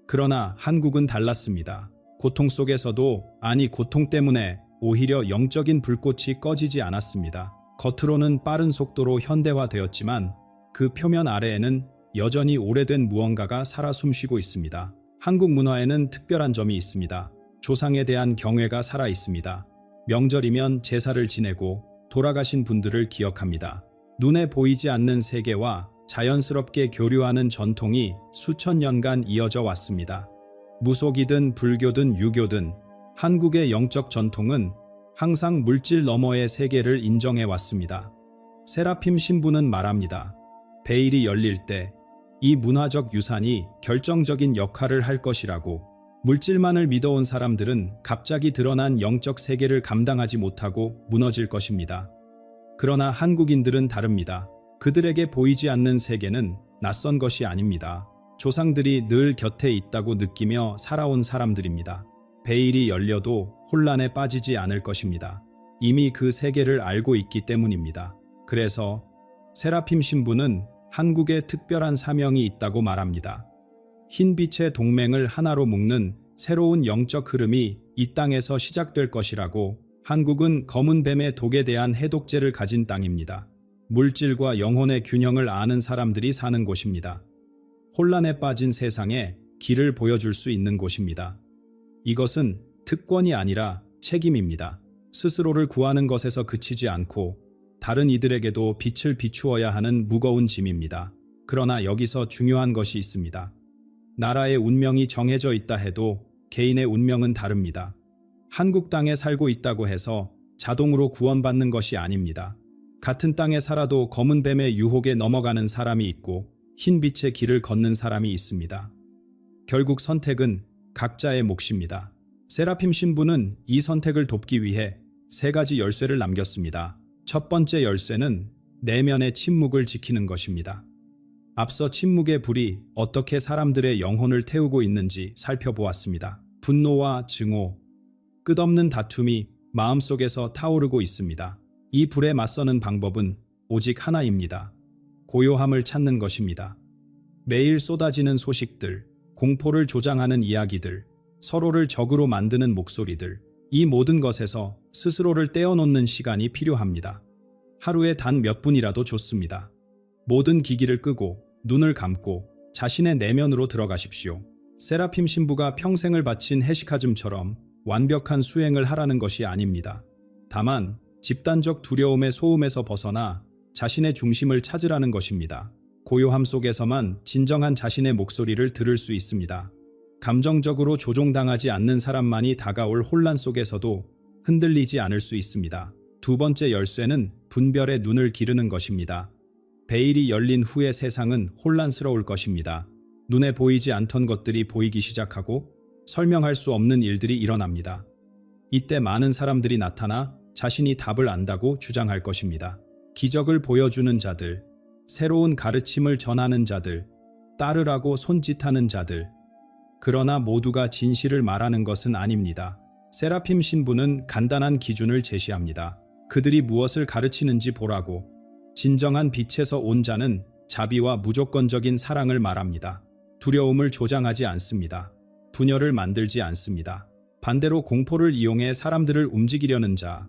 Speaker 1: 그러나 한국은 달랐습니다. 고통 속에서도, 아니 고통 때문에 오히려 영적인 불꽃이 꺼지지 않았습니다. 겉으로는 빠른 속도로 현대화되었지만 그 표면 아래에는 여전히 오래된 무언가가 살아 숨쉬고 있습니다. 한국 문화에는 특별한 점이 있습니다. 조상에 대한 경외가 살아 있습니다. 명절이면 제사를 지내고 돌아가신 분들을 기억합니다. 눈에 보이지 않는 세계와 자연스럽게 교류하는 전통이 수천 년간 이어져 왔습니다. 무속이든 불교든 유교든 한국의 영적 전통은 항상 물질 너머의 세계를 인정해 왔습니다. 세라핌 신부는 말합니다. 베일이 열릴 때 이 문화적 유산이 결정적인 역할을 할 것이라고. 물질만을 믿어온 사람들은 갑자기 드러난 영적 세계를 감당하지 못하고 무너질 것입니다. 그러나 한국인들은 다릅니다. 그들에게 보이지 않는 세계는 낯선 것이 아닙니다. 조상들이 늘 곁에 있다고 느끼며 살아온 사람들입니다. 베일이 열려도 혼란에 빠지지 않을 것입니다. 이미 그 세계를 알고 있기 때문입니다. 그래서 세라핌 신부는 한국에 특별한 사명이 있다고 말합니다. 흰빛의 동맹을 하나로 묶는 새로운 영적 흐름이 이 땅에서 시작될 것이라고. 한국은 검은 뱀의 독에 대한 해독제를 가진 땅입니다. 물질과 영혼의 균형을 아는 사람들이 사는 곳입니다. 혼란에 빠진 세상에 길을 보여줄 수 있는 곳입니다. 이것은 특권이 아니라 책임입니다. 스스로를 구하는 것에서 그치지 않고 다른 이들에게도 빛을 비추어야 하는 무거운 짐입니다. 그러나 여기서 중요한 것이 있습니다. 나라의 운명이 정해져 있다 해도 개인의 운명은 다릅니다. 한국 땅에 살고 있다고 해서 자동으로 구원받는 것이 아닙니다. 같은 땅에 살아도 검은 뱀의 유혹에 넘어가는 사람이 있고 흰 빛의 길을 걷는 사람이 있습니다. 결국 선택은 각자의 몫입니다. 세라핌 신부는 이 선택을 돕기 위해 3가지 열쇠를 남겼습니다. 첫 번째 열쇠는 내면의 침묵을 지키는 것입니다. 앞서 침묵의 불이 어떻게 사람들의 영혼을 태우고 있는지 살펴보았습니다. 분노와 증오, 끝없는 다툼이 마음속에서 타오르고 있습니다. 이 불에 맞서는 방법은 오직 하나입니다. 고요함을 찾는 것입니다. 매일 쏟아지는 소식들, 공포를 조장하는 이야기들, 서로를 적으로 만드는 목소리들, 이 모든 것에서 스스로를 떼어놓는 시간이 필요합니다. 하루에 단 몇 분이라도 좋습니다. 모든 기기를 끄고 눈을 감고 자신의 내면으로 들어가십시오. 세라핌 신부가 평생을 바친 헤시카즘처럼 완벽한 수행을 하라는 것이 아닙니다. 다만 집단적 두려움의 소음에서 벗어나 자신의 중심을 찾으라는 것입니다. 고요함 속에서만 진정한 자신의 목소리를 들을 수 있습니다. 감정적으로 조종당하지 않는 사람만이 다가올 혼란 속에서도 흔들리지 않을 수 있습니다. 두 번째 열쇠는 분별의 눈을 기르는 것입니다. 베일이 열린 후의 세상은 혼란스러울 것입니다. 눈에 보이지 않던 것들이 보이기 시작하고 설명할 수 없는 일들이 일어납니다. 이때 많은 사람들이 나타나 자신이 답을 안다고 주장할 것입니다. 기적을 보여주는 자들, 새로운 가르침을 전하는 자들, 따르라고 손짓하는 자들. 그러나 모두가 진실을 말하는 것은 아닙니다. 세라핌 신부는 간단한 기준을 제시합니다. 그들이 무엇을 가르치는지 보라고. 진정한 빛에서 온 자는 자비와 무조건적인 사랑을 말합니다. 두려움을 조장하지 않습니다. 분열을 만들지 않습니다. 반대로 공포를 이용해 사람들을 움직이려는 자,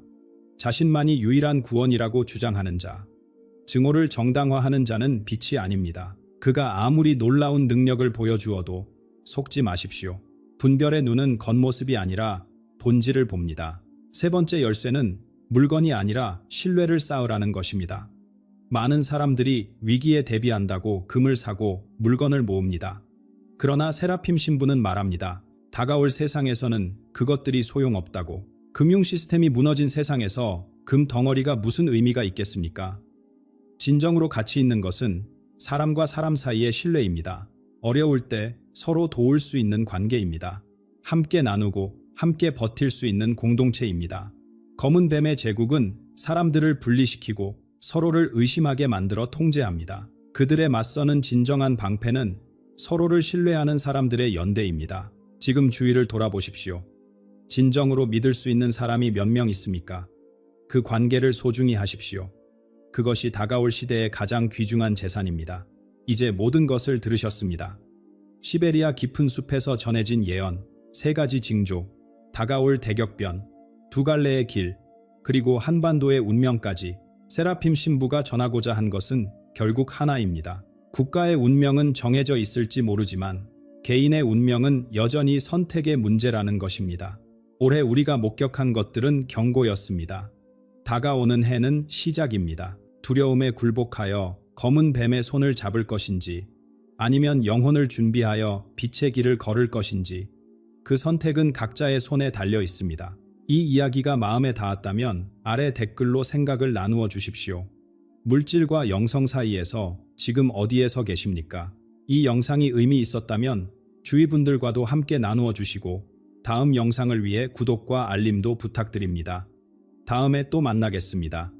Speaker 1: 자신만이 유일한 구원이라고 주장하는 자, 증오를 정당화하는 자는 빛이 아닙니다. 그가 아무리 놀라운 능력을 보여주어도 속지 마십시오. 분별의 눈은 겉모습이 아니라 본질을 봅니다. 세 번째 열쇠는 물건이 아니라 신뢰를 쌓으라는 것입니다. 많은 사람들이 위기에 대비한다고 금을 사고 물건을 모읍니다. 그러나 세라핌 신부는 말합니다. 다가올 세상에서는 그것들이 소용없다고. 금융 시스템이 무너진 세상에서 금 덩어리가 무슨 의미가 있겠습니까? 진정으로 가치 있는 것은 사람과 사람 사이의 신뢰입니다. 어려울 때 서로 도울 수 있는 관계입니다. 함께 나누고 함께 버틸 수 있는 공동체입니다. 검은 뱀의 제국은 사람들을 분리시키고 서로를 의심하게 만들어 통제합니다. 그들에 맞서는 진정한 방패는 서로를 신뢰하는 사람들의 연대입니다. 지금 주위를 돌아보십시오. 진정으로 믿을 수 있는 사람이 몇 명 있습니까? 그 관계를 소중히 하십시오. 그것이 다가올 시대의 가장 귀중한 재산입니다. 이제 모든 것을 들으셨습니다. 시베리아 깊은 숲에서 전해진 예언, 3가지 징조, 다가올 대격변, 2갈래의 길, 그리고 한반도의 운명까지 세라핌 신부가 전하고자 한 것은 결국 하나입니다. 국가의 운명은 정해져 있을지 모르지만 개인의 운명은 여전히 선택의 문제라는 것입니다. 올해 우리가 목격한 것들은 경고였습니다. 다가오는 해는 시작입니다. 두려움에 굴복하여 검은 뱀의 손을 잡을 것인지 아니면 영혼을 준비하여 빛의 길을 걸을 것인지 그 선택은 각자의 손에 달려 있습니다. 이 이야기가 마음에 닿았다면 아래 댓글로 생각을 나누어 주십시오. 물질과 영성 사이에서 지금 어디에 서 계십니까? 이 영상이 의미 있었다면 주위 분들과도 함께 나누어 주시고 다음 영상을 위해 구독과 알림도 부탁드립니다. 다음에 또 만나겠습니다.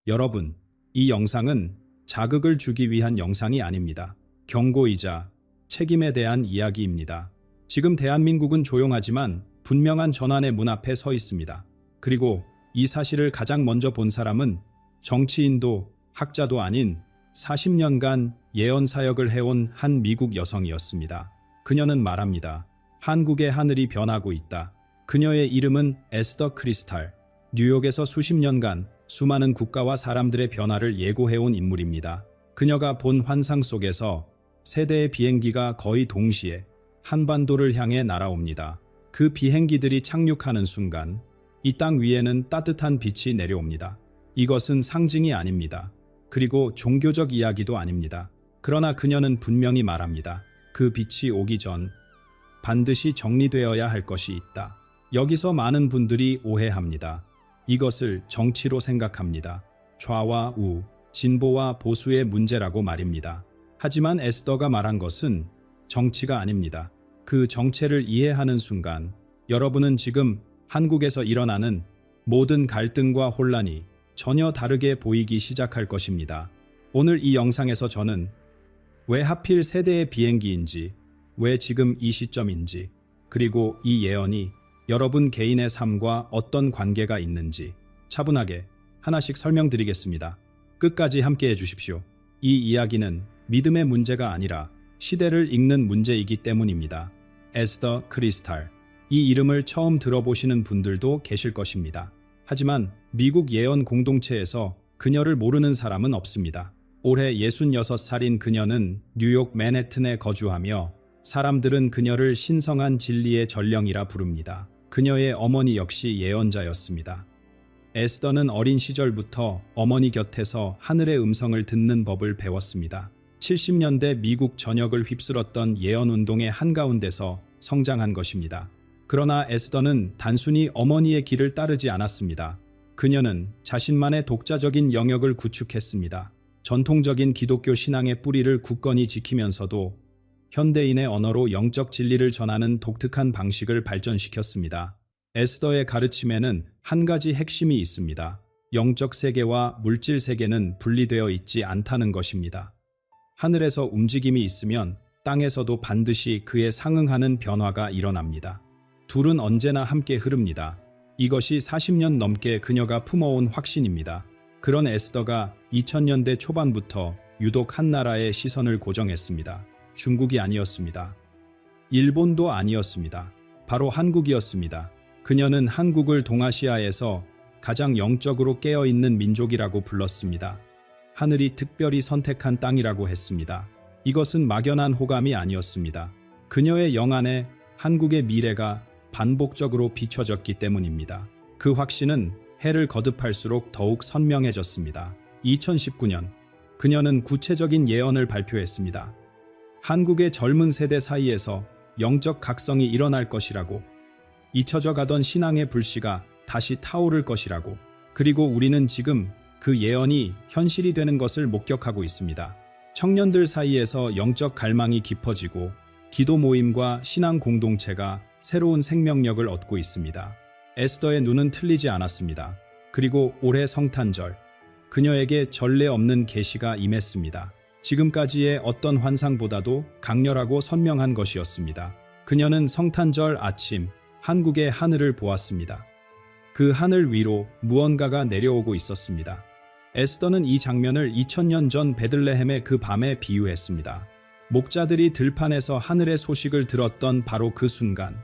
Speaker 1: 여러분, 이 영상은 자극을 주기 위한 영상이 아닙니다. 경고이자 책임에 대한 이야기입니다. 지금 대한민국은 조용하지만 분명한 전환의 문 앞에 서 있습니다. 그리고 이 사실을 가장 먼저 본 사람은 정치인도 학자도 아닌 40년간 예언 사역을 해온 한 미국 여성이었습니다. 그녀는 말합니다. 한국의 하늘이 변하고 있다. 그녀의 이름은 에스더 크리스탈. 뉴욕에서 수십 년간 수많은 국가와 사람들의 변화를 예고해온 인물입니다. 그녀가 본 환상 속에서 세대의 비행기가 거의 동시에 한반도를 향해 날아옵니다. 그 비행기들이 착륙하는 순간 이 땅 위에는 따뜻한 빛이 내려옵니다. 이것은 상징이 아닙니다. 그리고 종교적 이야기도 아닙니다. 그러나 그녀는 분명히 말합니다. 그 빛이 오기 전 반드시 정리되어야 할 것이 있다. 여기서 많은 분들이 오해합니다. 이것을 정치로 생각합니다. 좌와 우, 진보와 보수의 문제라고 말입니다. 하지만 에스더가 말한 것은 정치가 아닙니다. 그 정체를 이해하는 순간 여러분은 지금 한국에서 일어나는 모든 갈등과 혼란이 전혀 다르게 보이기 시작할 것입니다. 오늘 이 영상에서 저는 왜 하필 세대의 비행기인지, 왜 지금 이 시점인지, 그리고 이 예언이 여러분 개인의 삶과 어떤 관계가 있는지 차분하게 하나씩 설명드리겠습니다. 끝까지 함께 해주십시오. 이 이야기는 믿음의 문제가 아니라 시대를 읽는 문제이기 때문입니다. 에스더 크리스탈. 이 이름을 처음 들어보시는 분들도 계실 것입니다. 하지만 미국 예언 공동체에서 그녀를 모르는 사람은 없습니다. 올해 66살인 그녀는 뉴욕 맨해튼에 거주하며 사람들은 그녀를 신성한 진리의 전령이라 부릅니다. 그녀의 어머니 역시 예언자였습니다. 에스더는 어린 시절부터 어머니 곁에서 하늘의 음성을 듣는 법을 배웠습니다. 70년대 미국 전역을 휩쓸었던 예언운동의 한가운데서 성장한 것입니다. 그러나 에스더는 단순히 어머니의 길을 따르지 않았습니다. 그녀는 자신만의 독자적인 영역을 구축했습니다. 전통적인 기독교 신앙의 뿌리를 굳건히 지키면서도 현대인의 언어로 영적 진리를 전하는 독특한 방식을 발전시켰습니다. 에스더의 가르침에는 한 가지 핵심이 있습니다. 영적 세계와 물질 세계는 분리되어 있지 않다는 것입니다. 하늘에서 움직임이 있으면 땅에서도 반드시 그에 상응하는 변화가 일어납니다. 둘은 언제나 함께 흐릅니다. 이것이 40년 넘게 그녀가 품어온 확신입니다. 그런 에스더가 2000년대 초반부터 유독 한 나라의 시선을 고정했습니다. 중국이 아니었습니다. 일본도 아니었습니다. 바로 한국이었습니다. 그녀는 한국을 동아시아에서 가장 영적으로 깨어있는 민족이라고 불렀습니다. 하늘이 특별히 선택한 땅이라고 했습니다. 이것은 막연한 호감이 아니었습니다. 그녀의 영안에 한국의 미래가 반복적으로 비춰졌기 때문입니다. 그 확신은 해를 거듭할수록 더욱 선명해졌습니다. 2019년, 그녀는 구체적인 예언을 발표했습니다. 한국의 젊은 세대 사이에서 영적 각성이 일어날 것이라고, 잊혀져 가던 신앙의 불씨가 다시 타오를 것이라고, 그리고 우리는 지금 그 예언이 현실이 되는 것을 목격하고 있습니다. 청년들 사이에서 영적 갈망이 깊어지고 기도 모임과 신앙 공동체가 새로운 생명력을 얻고 있습니다. 에스더의 눈은 틀리지 않았습니다. 그리고 올해 성탄절, 그녀에게 전례 없는 계시가 임했습니다. 지금까지의 어떤 환상보다도 강렬하고 선명한 것이었습니다. 그녀는 성탄절 아침 한국의 하늘을 보았습니다. 그 하늘 위로 무언가가 내려오고 있었습니다. 에스더는 이 장면을 2000년 전 베들레헴의 그 밤에 비유했습니다. 목자들이 들판에서 하늘의 소식을 들었던 바로 그 순간,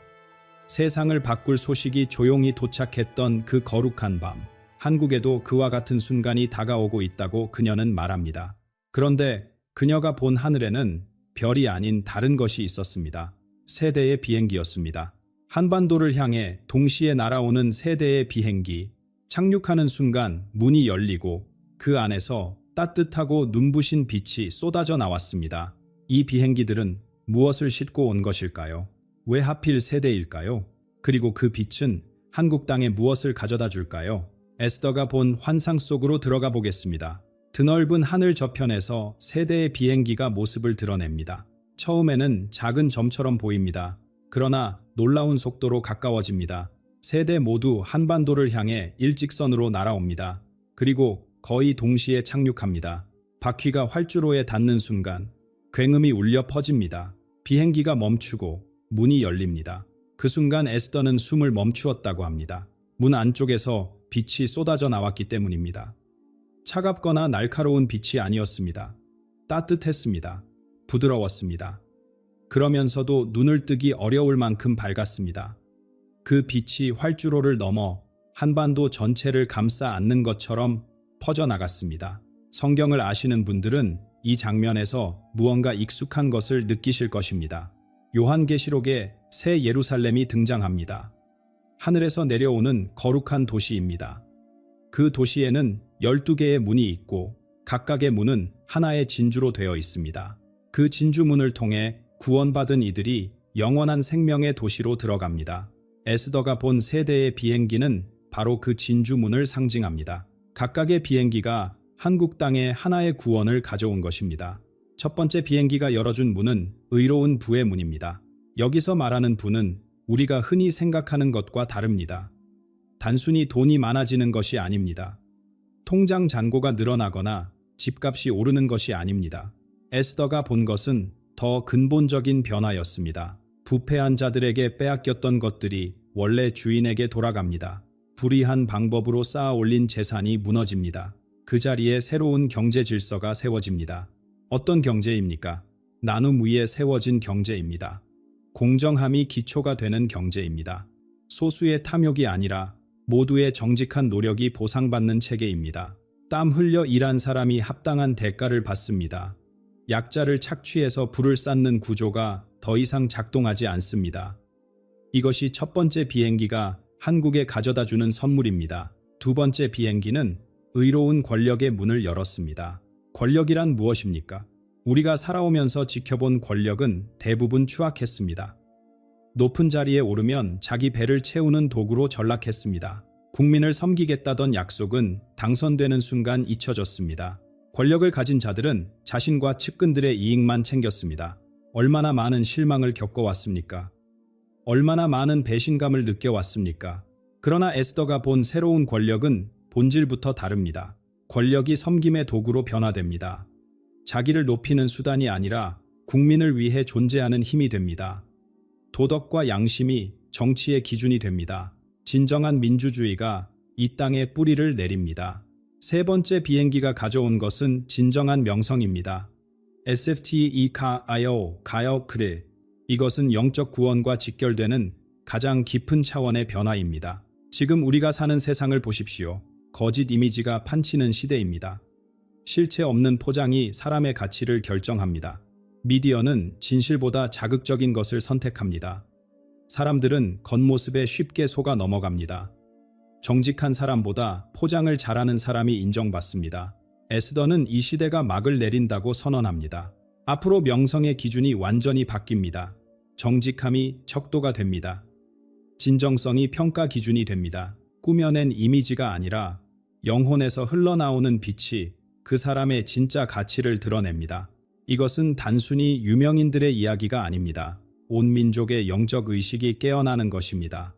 Speaker 1: 세상을 바꿀 소식이 조용히 도착했던 그 거룩한 밤, 한국에도 그와 같은 순간이 다가오고 있다고 그녀는 말합니다. 그런데 그녀가 본 하늘에는 별이 아닌 다른 것이 있었습니다. 세 대의 비행기였습니다. 한반도를 향해 동시에 날아오는 세 대의 비행기. 착륙하는 순간 문이 열리고 그 안에서 따뜻하고 눈부신 빛이 쏟아져 나왔습니다. 이 비행기들은 무엇을 싣고 온 것일까요? 왜 하필 세 대일까요? 그리고 그 빛은 한국 땅에 무엇을 가져다 줄까요? 에스더가 본 환상 속으로 들어가 보겠습니다. 드넓은 하늘 저편에서 세 대의 비행기가 모습을 드러냅니다. 처음에는 작은 점처럼 보입니다. 그러나 놀라운 속도로 가까워집니다. 세 대 모두 한반도를 향해 일직선으로 날아옵니다. 그리고 거의 동시에 착륙합니다. 바퀴가 활주로에 닿는 순간 굉음이 울려 퍼집니다. 비행기가 멈추고 문이 열립니다. 그 순간 에스더는 숨을 멈추었다고 합니다. 문 안쪽에서 빛이 쏟아져 나왔기 때문입니다. 차갑거나 날카로운 빛이 아니었습니다. 따뜻했습니다. 부드러웠습니다. 그러면서도 눈을 뜨기 어려울 만큼 밝았습니다. 그 빛이 활주로를 넘어 한반도 전체를 감싸 안는 것처럼 퍼져나갔습니다. 성경을 아시는 분들은 이 장면에서 무언가 익숙한 것을 느끼실 것입니다. 요한계시록에 새 예루살렘이 등장합니다. 하늘에서 내려오는 거룩한 도시입니다. 그 도시에는 12개의 문이 있고 각각의 문은 하나의 진주로 되어 있습니다. 그 진주문을 통해 구원받은 이들이 영원한 생명의 도시로 들어갑니다. 에스더가 본 세 대의 비행기는 바로 그 진주문을 상징합니다. 각각의 비행기가 한국 땅에 하나의 구원을 가져온 것입니다. 첫 번째 비행기가 열어준 문은 의로운 부의 문입니다. 여기서 말하는 부는 우리가 흔히 생각하는 것과 다릅니다. 단순히 돈이 많아지는 것이 아닙니다. 통장 잔고가 늘어나거나 집값이 오르는 것이 아닙니다. 에스더가 본 것은 더 근본적인 변화였습니다. 부패한 자들에게 빼앗겼던 것들이 원래 주인에게 돌아갑니다. 불의한 방법으로 쌓아 올린 재산이 무너집니다. 그 자리에 새로운 경제 질서가 세워집니다. 어떤 경제입니까? 나눔 위에 세워진 경제입니다. 공정함이 기초가 되는 경제입니다. 소수의 탐욕이 아니라 모두의 정직한 노력이 보상받는 체계입니다. 땀 흘려 일한 사람이 합당한 대가를 받습니다. 약자를 착취해서 부를 쌓는 구조가 더 이상 작동하지 않습니다. 이것이 첫 번째 비행기가 한국에 가져다주는 선물입니다. 두 번째 비행기는 의로운 권력의 문을 열었습니다. 권력이란 무엇입니까? 우리가 살아오면서 지켜본 권력은 대부분 추악했습니다. 높은 자리에 오르면 자기 배를 채우는 도구로 전락했습니다. 국민을 섬기겠다던 약속은 당선되는 순간 잊혀졌습니다. 권력을 가진 자들은 자신과 측근들의 이익만 챙겼습니다. 얼마나 많은 실망을 겪어왔습니까? 얼마나 많은 배신감을 느껴왔습니까? 그러나 에스더가 본 새로운 권력은 본질부터 다릅니다. 권력이 섬김의 도구로 변화됩니다. 자기를 높이는 수단이 아니라 국민을 위해 존재하는 힘이 됩니다. 도덕과 양심이 정치의 기준이 됩니다. 진정한 민주주의가 이 땅에 뿌리를 내립니다. 세 번째 비행기가 가져온 것은 진정한 명성입니다. SFTEKIO 가요크레. 이것은 영적 구원과 직결되는 가장 깊은 차원의 변화입니다. 지금 우리가 사는 세상을 보십시오. 거짓 이미지가 판치는 시대입니다. 실체 없는 포장이 사람의 가치를 결정합니다. 미디어는 진실보다 자극적인 것을 선택합니다. 사람들은 겉모습에 쉽게 속아 넘어갑니다. 정직한 사람보다 포장을 잘하는 사람이 인정받습니다. 에스더는 이 시대가 막을 내린다고 선언합니다. 앞으로 명성의 기준이 완전히 바뀝니다. 정직함이 척도가 됩니다. 진정성이 평가 기준이 됩니다. 꾸며낸 이미지가 아니라 영혼에서 흘러나오는 빛이 그 사람의 진짜 가치를 드러냅니다. 이것은 단순히 유명인들의 이야기가 아닙니다. 온 민족의 영적 의식이 깨어나는 것입니다.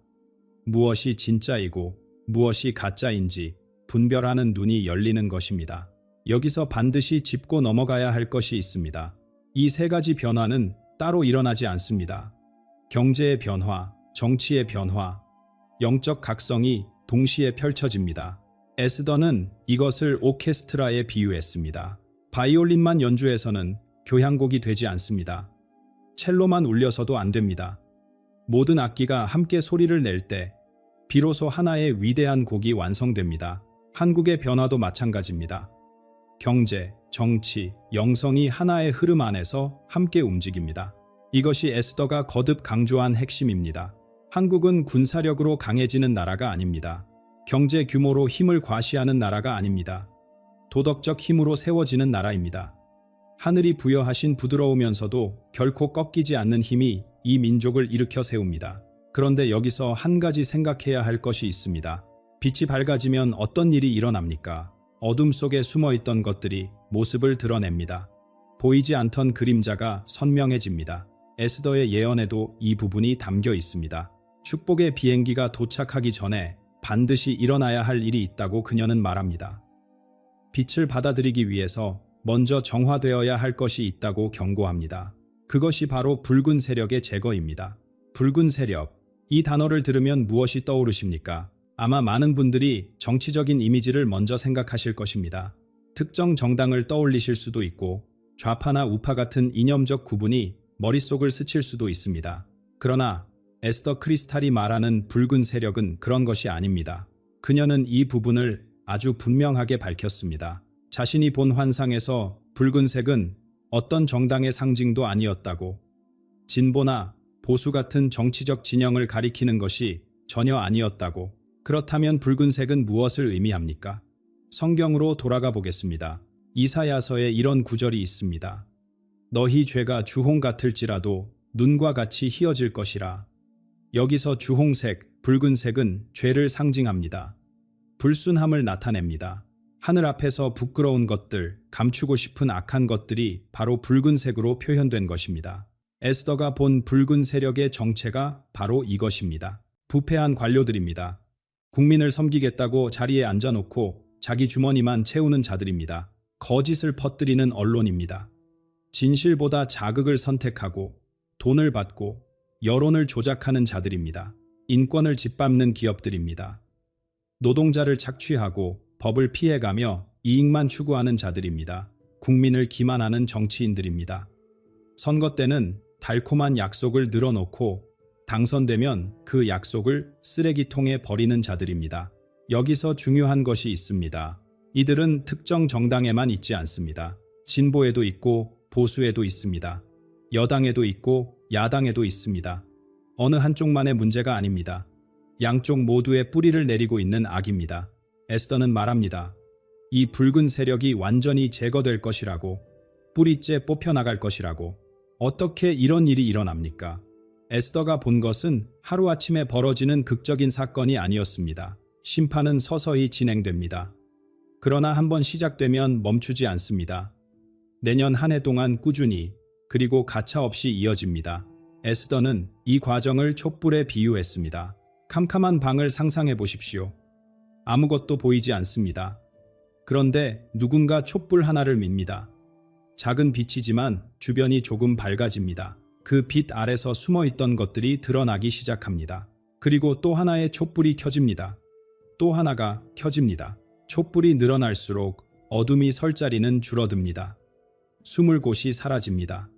Speaker 1: 무엇이 진짜이고 무엇이 가짜인지 분별하는 눈이 열리는 것입니다. 여기서 반드시 짚고 넘어가야 할 것이 있습니다. 이 세 가지 변화는 따로 일어나지 않습니다. 경제의 변화, 정치의 변화, 영적 각성이 동시에 펼쳐집니다. 에스더는 이것을 오케스트라에 비유했습니다. 바이올린만 연주해서는 교향곡이 되지 않습니다. 첼로만 울려서도 안 됩니다. 모든 악기가 함께 소리를 낼 때 비로소 하나의 위대한 곡이 완성됩니다. 한국의 변화도 마찬가지입니다. 경제, 정치, 영성이 하나의 흐름 안에서 함께 움직입니다. 이것이 에스더가 거듭 강조한 핵심입니다. 한국은 군사력으로 강해지는 나라가 아닙니다. 경제 규모로 힘을 과시하는 나라가 아닙니다. 도덕적 힘으로 세워지는 나라입니다. 하늘이 부여하신 부드러우면서도 결코 꺾이지 않는 힘이 이 민족을 일으켜 세웁니다. 그런데 여기서 한 가지 생각해야 할 것이 있습니다. 빛이 밝아지면 어떤 일이 일어납니까? 어둠 속에 숨어있던 것들이 모습을 드러냅니다. 보이지 않던 그림자가 선명해집니다. 에스더의 예언에도 이 부분이 담겨 있습니다. 축복의 비행기가 도착하기 전에 반드시 일어나야 할 일이 있다고 그녀는 말합니다. 빛을 받아들이기 위해서 먼저 정화되어야 할 것이 있다고 경고합니다. 그것이 바로 붉은 세력의 제거입니다. 붉은 세력, 이 단어를 들으면 무엇이 떠오르십니까? 아마 많은 분들이 정치적인 이미지를 먼저 생각하실 것입니다. 특정 정당을 떠올리실 수도 있고 좌파나 우파 같은 이념적 구분이 머릿속을 스칠 수도 있습니다. 그러나 에스더 크리스탈이 말하는 붉은 세력은 그런 것이 아닙니다. 그녀는 이 부분을 아주 분명하게 밝혔습니다. 자신이 본 환상에서 붉은색은 어떤 정당의 상징도 아니었다고, 진보나 보수 같은 정치적 진영을 가리키는 것이 전혀 아니었다고. 그렇다면 붉은색은 무엇을 의미합니까? 성경으로 돌아가 보겠습니다. 이사야서에 이런 구절이 있습니다. 너희 죄가 주홍 같을지라도 눈과 같이 희어질 것이라. 여기서 주홍색, 붉은색은 죄를 상징합니다. 불순함을 나타냅니다. 하늘 앞에서 부끄러운 것들, 감추고 싶은 악한 것들이 바로 붉은색으로 표현된 것입니다. 에스더가 본 붉은 세력의 정체가 바로 이것입니다. 부패한 관료들입니다. 국민을 섬기겠다고 자리에 앉아놓고 자기 주머니만 채우는 자들입니다. 거짓을 퍼뜨리는 언론입니다. 진실보다 자극을 선택하고 돈을 받고 여론을 조작하는 자들입니다. 인권을 짓밟는 기업들입니다. 노동자를 착취하고 법을 피해가며 이익만 추구하는 자들입니다. 국민을 기만하는 정치인들입니다. 선거 때는 달콤한 약속을 늘어놓고 당선되면 그 약속을 쓰레기통에 버리는 자들입니다. 여기서 중요한 것이 있습니다. 이들은 특정 정당에만 있지 않습니다. 진보에도 있고 보수에도 있습니다. 여당에도 있고 야당에도 있습니다. 어느 한쪽만의 문제가 아닙니다. 양쪽 모두의 뿌리를 내리고 있는 악입니다. 에스더는 말합니다. 이 붉은 세력이 완전히 제거될 것이라고, 뿌리째 뽑혀나갈 것이라고. 어떻게 이런 일이 일어납니까? 에스더가 본 것은 하루아침에 벌어지는 극적인 사건이 아니었습니다. 심판은 서서히 진행됩니다. 그러나 한번 시작되면 멈추지 않습니다. 내년 한 해 동안 꾸준히 그리고 가차없이 이어집니다. 에스더는 이 과정을 촛불에 비유했습니다. 캄캄한 방을 상상해 보십시오. 아무것도 보이지 않습니다. 그런데 누군가 촛불 하나를 밉니다. 작은 빛이지만 주변이 조금 밝아집니다. 그 빛 아래서 숨어있던 것들이 드러나기 시작합니다. 그리고 또 하나의 촛불이 켜집니다. 또 하나가 켜집니다. 촛불이 늘어날수록 어둠이 설 자리는 줄어듭니다. 숨을 곳이 사라집니다.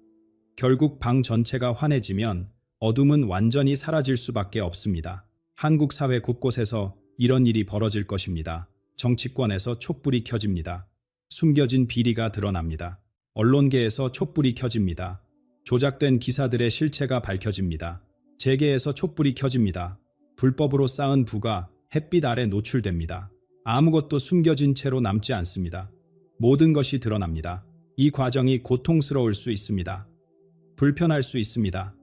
Speaker 1: 결국 방 전체가 환해지면 어둠은 완전히 사라질 수밖에 없습니다. 한국 사회 곳곳에서 이런 일이 벌어질 것입니다. 정치권에서 촛불이 켜집니다. 숨겨진 비리가 드러납니다. 언론계에서 촛불이 켜집니다. 조작된 기사들의 실체가 밝혀집니다. 재계에서 촛불이 켜집니다. 불법으로 쌓은 부가 햇빛 아래 노출됩니다. 아무것도 숨겨진 채로 남지 않습니다. 모든 것이 드러납니다. 이 과정이 고통스러울 수 있습니다. 불편할 수 있습니다.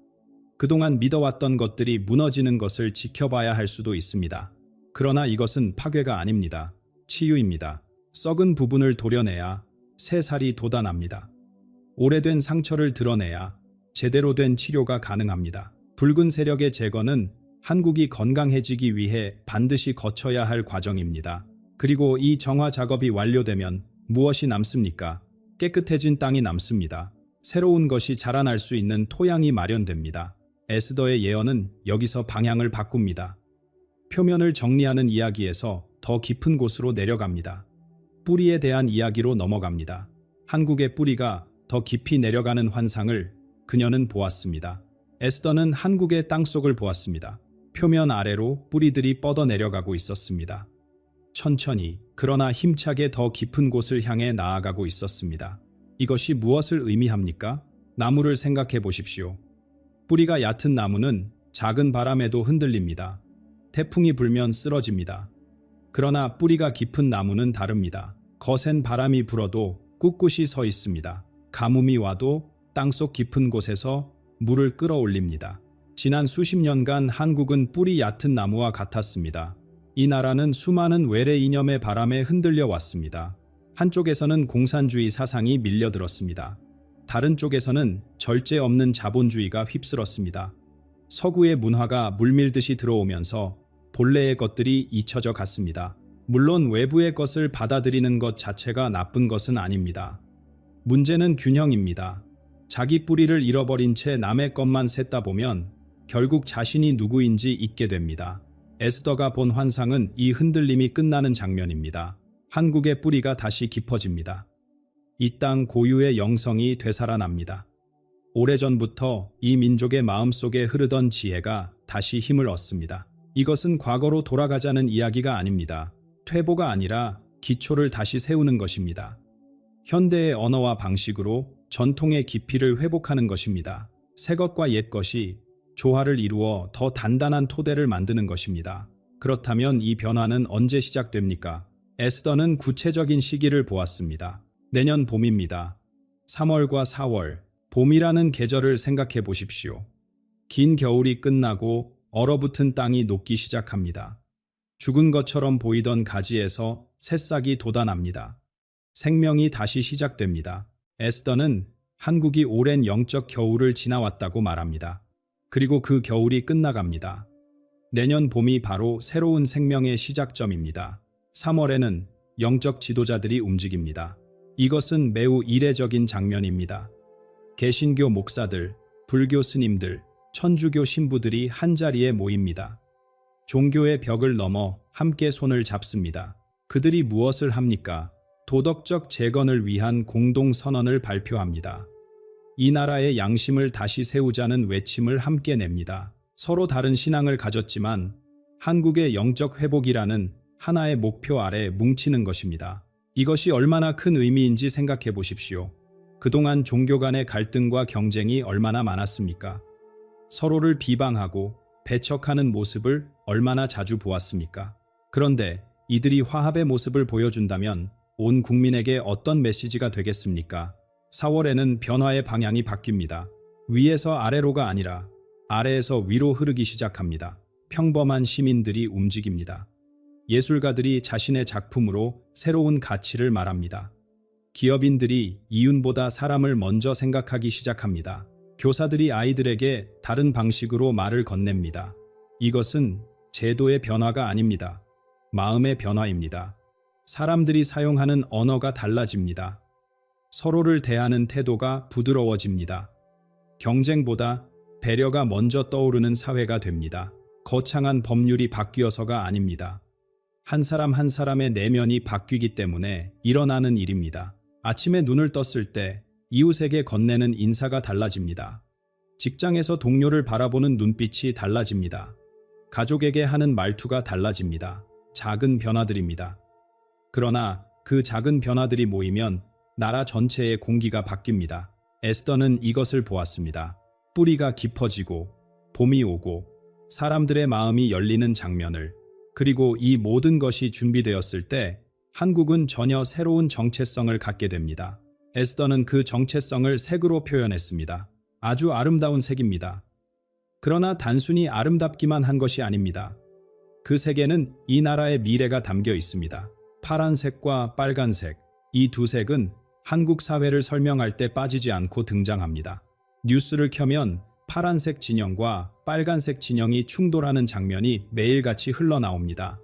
Speaker 1: 그동안 믿어왔던 것들이 무너지는 것을 지켜봐야 할 수도 있습니다. 그러나 이것은 파괴가 아닙니다. 치유입니다. 썩은 부분을 도려내야 새 살이 돋아납니다. 오래된 상처를 드러내야 제대로 된 치료가 가능합니다. 붉은 세력의 제거는 한국이 건강해지기 위해 반드시 거쳐야 할 과정입니다. 그리고 이 정화 작업이 완료되면 무엇이 남습니까? 깨끗해진 땅이 남습니다. 새로운 것이 자라날 수 있는 토양이 마련됩니다. 에스더의 예언은 여기서 방향을 바꿉니다. 표면을 정리하는 이야기에서 더 깊은 곳으로 내려갑니다. 뿌리에 대한 이야기로 넘어갑니다. 한국의 뿌리가 더 깊이 내려가는 환상을 그녀는 보았습니다. 에스더는 한국의 땅속을 보았습니다. 표면 아래로 뿌리들이 뻗어 내려가고 있었습니다. 천천히 그러나 힘차게 더 깊은 곳을 향해 나아가고 있었습니다. 이것이 무엇을 의미합니까? 나무를 생각해 보십시오. 뿌리가 얕은 나무는 작은 바람에도 흔들립니다. 태풍이 불면 쓰러집니다. 그러나 뿌리가 깊은 나무는 다릅니다. 거센 바람이 불어도 꿋꿋이 서 있습니다. 가뭄이 와도 땅속 깊은 곳에서 물을 끌어올립니다. 지난 수십 년간 한국은 뿌리 얕은 나무와 같았습니다. 이 나라는 수많은 외래 이념의 바람에 흔들려 왔습니다. 한쪽에서는 공산주의 사상이 밀려들었습니다. 다른 쪽에서는 절제 없는 자본주의가 휩쓸었습니다. 서구의 문화가 물밀듯이 들어오면서 본래의 것들이 잊혀져 갔습니다. 물론 외부의 것을 받아들이는 것 자체가 나쁜 것은 아닙니다. 문제는 균형입니다. 자기 뿌리를 잃어버린 채 남의 것만 셋다 보면 결국 자신이 누구인지 잊게 됩니다. 에스더가 본 환상은 이 흔들림이 끝나는 장면입니다. 한국의 뿌리가 다시 깊어집니다. 이 땅 고유의 영성이 되살아납니다. 오래전부터 이 민족의 마음속에 흐르던 지혜가 다시 힘을 얻습니다. 이것은 과거로 돌아가자는 이야기가 아닙니다. 퇴보가 아니라 기초를 다시 세우는 것입니다. 현대의 언어와 방식으로 전통의 깊이를 회복하는 것입니다. 새 것과 옛 것이 조화를 이루어 더 단단한 토대를 만드는 것입니다. 그렇다면 이 변화는 언제 시작됩니까? 에스더는 구체적인 시기를 보았습니다. 내년 봄입니다. 3월과 4월, 봄이라는 계절을 생각해 보십시오. 긴 겨울이 끝나고 얼어붙은 땅이 녹기 시작합니다. 죽은 것처럼 보이던 가지에서 새싹이 돋아납니다. 생명이 다시 시작됩니다. 에스더는 한국이 오랜 영적 겨울을 지나왔다고 말합니다. 그리고 그 겨울이 끝나갑니다. 내년 봄이 바로 새로운 생명의 시작점입니다. 3월에는 영적 지도자들이 움직입니다. 이것은 매우 이례적인 장면입니다. 개신교 목사들, 불교 스님들, 천주교 신부들이 한자리에 모입니다. 종교의 벽을 넘어 함께 손을 잡습니다. 그들이 무엇을 합니까? 도덕적 재건을 위한 공동선언을 발표합니다. 이 나라의 양심을 다시 세우자는 외침을 함께 냅니다. 서로 다른 신앙을 가졌지만 한국의 영적 회복이라는 하나의 목표 아래 뭉치는 것입니다. 이것이 얼마나 큰 의미인지 생각해 보십시오. 그동안 종교 간의 갈등과 경쟁이 얼마나 많았습니까? 서로를 비방하고 배척하는 모습을 얼마나 자주 보았습니까? 그런데 이들이 화합의 모습을 보여준다면 온 국민에게 어떤 메시지가 되겠습니까? 4월에는 변화의 방향이 바뀝니다. 위에서 아래로가 아니라 아래에서 위로 흐르기 시작합니다. 평범한 시민들이 움직입니다. 예술가들이 자신의 작품으로 새로운 가치를 말합니다. 기업인들이 이윤보다 사람을 먼저 생각하기 시작합니다. 교사들이 아이들에게 다른 방식으로 말을 건넵니다. 이것은 제도의 변화가 아닙니다. 마음의 변화입니다. 사람들이 사용하는 언어가 달라집니다. 서로를 대하는 태도가 부드러워집니다. 경쟁보다 배려가 먼저 떠오르는 사회가 됩니다. 거창한 법률이 바뀌어서가 아닙니다. 한 사람 한 사람의 내면이 바뀌기 때문에 일어나는 일입니다. 아침에 눈을 떴을 때 이웃에게 건네는 인사가 달라집니다. 직장에서 동료를 바라보는 눈빛이 달라집니다. 가족에게 하는 말투가 달라집니다. 작은 변화들입니다. 그러나 그 작은 변화들이 모이면 나라 전체의 공기가 바뀝니다. 에스더는 이것을 보았습니다. 뿌리가 깊어지고 봄이 오고 사람들의 마음이 열리는 장면을, 그리고 이 모든 것이 준비되었을 때 한국은 전혀 새로운 정체성을 갖게 됩니다. 에스더는 그 정체성을 색으로 표현했습니다. 아주 아름다운 색입니다. 그러나 단순히 아름답기만 한 것이 아닙니다. 그 색에는 이 나라의 미래가 담겨 있습니다. 파란색과 빨간색, 이 두 색은 한국 사회를 설명할 때 빠지지 않고 등장합니다. 뉴스를 켜면 파란색 진영과 빨간색 진영이 충돌하는 장면이 매일같이 흘러나옵니다.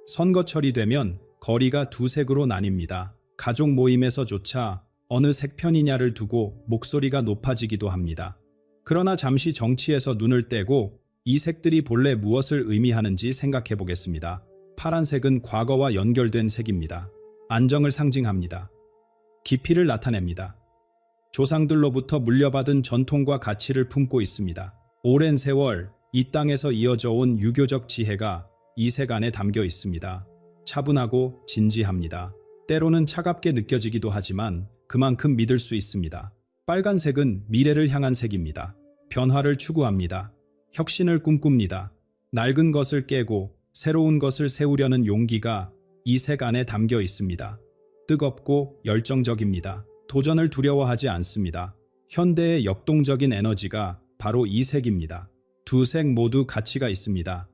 Speaker 1: 선거철이 되면 거리가 두 색으로 나뉩니다. 가족 모임에서조차 어느 색 편이냐를 두고 목소리가 높아지기도 합니다. 그러나 잠시 정치에서 눈을 떼고 이 색들이 본래 무엇을 의미하는지 생각해 보겠습니다. 파란색은 과거와 연결된 색입니다. 안정을 상징합니다. 깊이를 나타냅니다. 조상들로부터 물려받은 전통과 가치를 품고 있습니다. 오랜 세월 이 땅에서 이어져 온 유교적 지혜가 이 색 안에 담겨 있습니다. 차분하고 진지합니다. 때로는 차갑게 느껴지기도 하지만 그만큼 믿을 수 있습니다. 빨간색은 미래를 향한 색입니다. 변화를 추구합니다. 혁신을 꿈꿉니다. 낡은 것을 깨고 새로운 것을 세우려는 용기가 이 색 안에 담겨 있습니다. 뜨겁고 열정적입니다. 도전을 두려워하지 않습니다. 현대의 역동적인 에너지가 바로 이 색입니다. 두 색 모두 가치가 있습니다.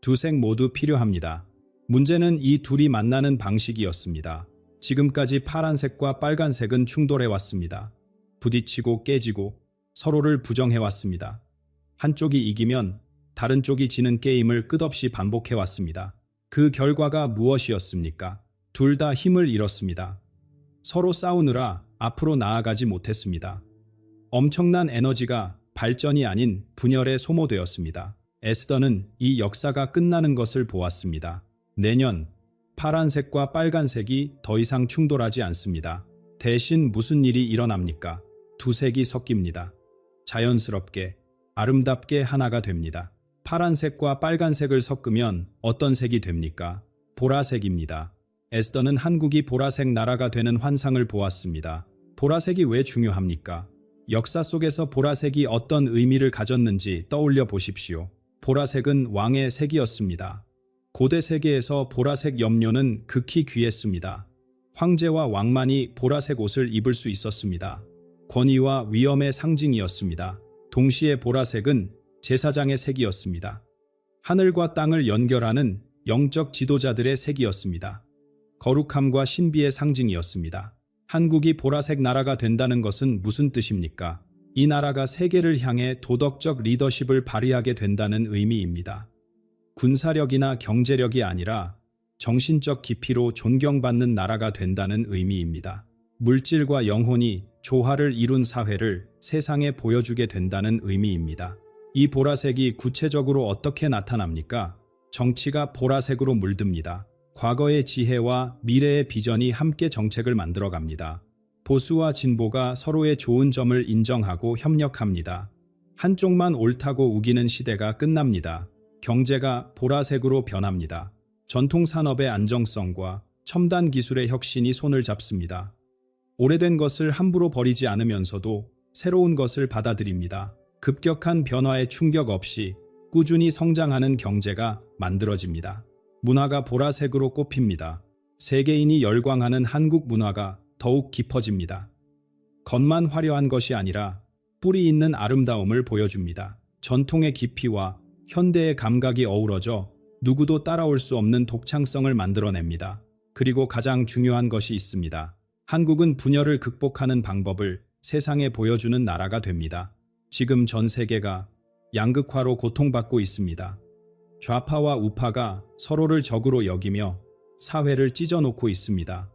Speaker 1: 두 색 모두 필요합니다. 문제는 이 둘이 만나는 방식이었습니다. 지금까지 파란색과 빨간색은 충돌해왔습니다. 부딪히고 깨지고 서로를 부정해왔습니다. 한쪽이 이기면 다른 쪽이 지는 게임을 끝없이 반복해왔습니다. 그 결과가 무엇이었습니까? 둘 다 힘을 잃었습니다. 서로 싸우느라 앞으로 나아가지 못했습니다. 엄청난 에너지가 발전이 아닌 분열에 소모되었습니다. 에스더는 이 역사가 끝나는 것을 보았습니다. 내년 파란색과 빨간색이 더 이상 충돌하지 않습니다. 대신 무슨 일이 일어납니까? 두 색이 섞입니다. 자연스럽게, 아름답게 하나가 됩니다. 파란색과 빨간색을 섞으면 어떤 색이 됩니까? 보라색입니다. 에스더는 한국이 보라색 나라가 되는 환상을 보았습니다. 보라색이 왜 중요합니까? 역사 속에서 보라색이 어떤 의미를 가졌는지 떠올려 보십시오. 보라색은 왕의 색이었습니다. 고대 세계에서 보라색 염료는 극히 귀했습니다. 황제와 왕만이 보라색 옷을 입을 수 있었습니다. 권위와 위엄의 상징이었습니다. 동시에 보라색은 제사장의 색이었습니다. 하늘과 땅을 연결하는 영적 지도자들의 색이었습니다. 거룩함과 신비의 상징이었습니다. 한국이 보라색 나라가 된다는 것은 무슨 뜻입니까? 이 나라가 세계를 향해 도덕적 리더십을 발휘하게 된다는 의미입니다. 군사력이나 경제력이 아니라 정신적 깊이로 존경받는 나라가 된다는 의미입니다. 물질과 영혼이 조화를 이룬 사회를 세상에 보여주게 된다는 의미입니다. 이 보라색이 구체적으로 어떻게 나타납니까? 정치가 보라색으로 물듭니다. 과거의 지혜와 미래의 비전이 함께 정책을 만들어갑니다. 보수와 진보가 서로의 좋은 점을 인정하고 협력합니다. 한쪽만 옳다고 우기는 시대가 끝납니다. 경제가 보라색으로 변합니다. 전통 산업의 안정성과 첨단 기술의 혁신이 손을 잡습니다. 오래된 것을 함부로 버리지 않으면서도 새로운 것을 받아들입니다. 급격한 변화에 충격 없이 꾸준히 성장하는 경제가 만들어집니다. 문화가 보라색으로 꼽힙니다. 세계인이 열광하는 한국 문화가 더욱 깊어집니다. 겉만 화려한 것이 아니라 뿌리 있는 아름다움을 보여줍니다. 전통의 깊이와 현대의 감각이 어우러져 누구도 따라올 수 없는 독창성을 만들어냅니다. 그리고 가장 중요한 것이 있습니다. 한국은 분열을 극복하는 방법을 세상에 보여주는 나라가 됩니다. 지금 전 세계가 양극화로 고통받고 있습니다. 좌파와 우파가 서로를 적으로 여기며 사회를 찢어놓고 있습니다.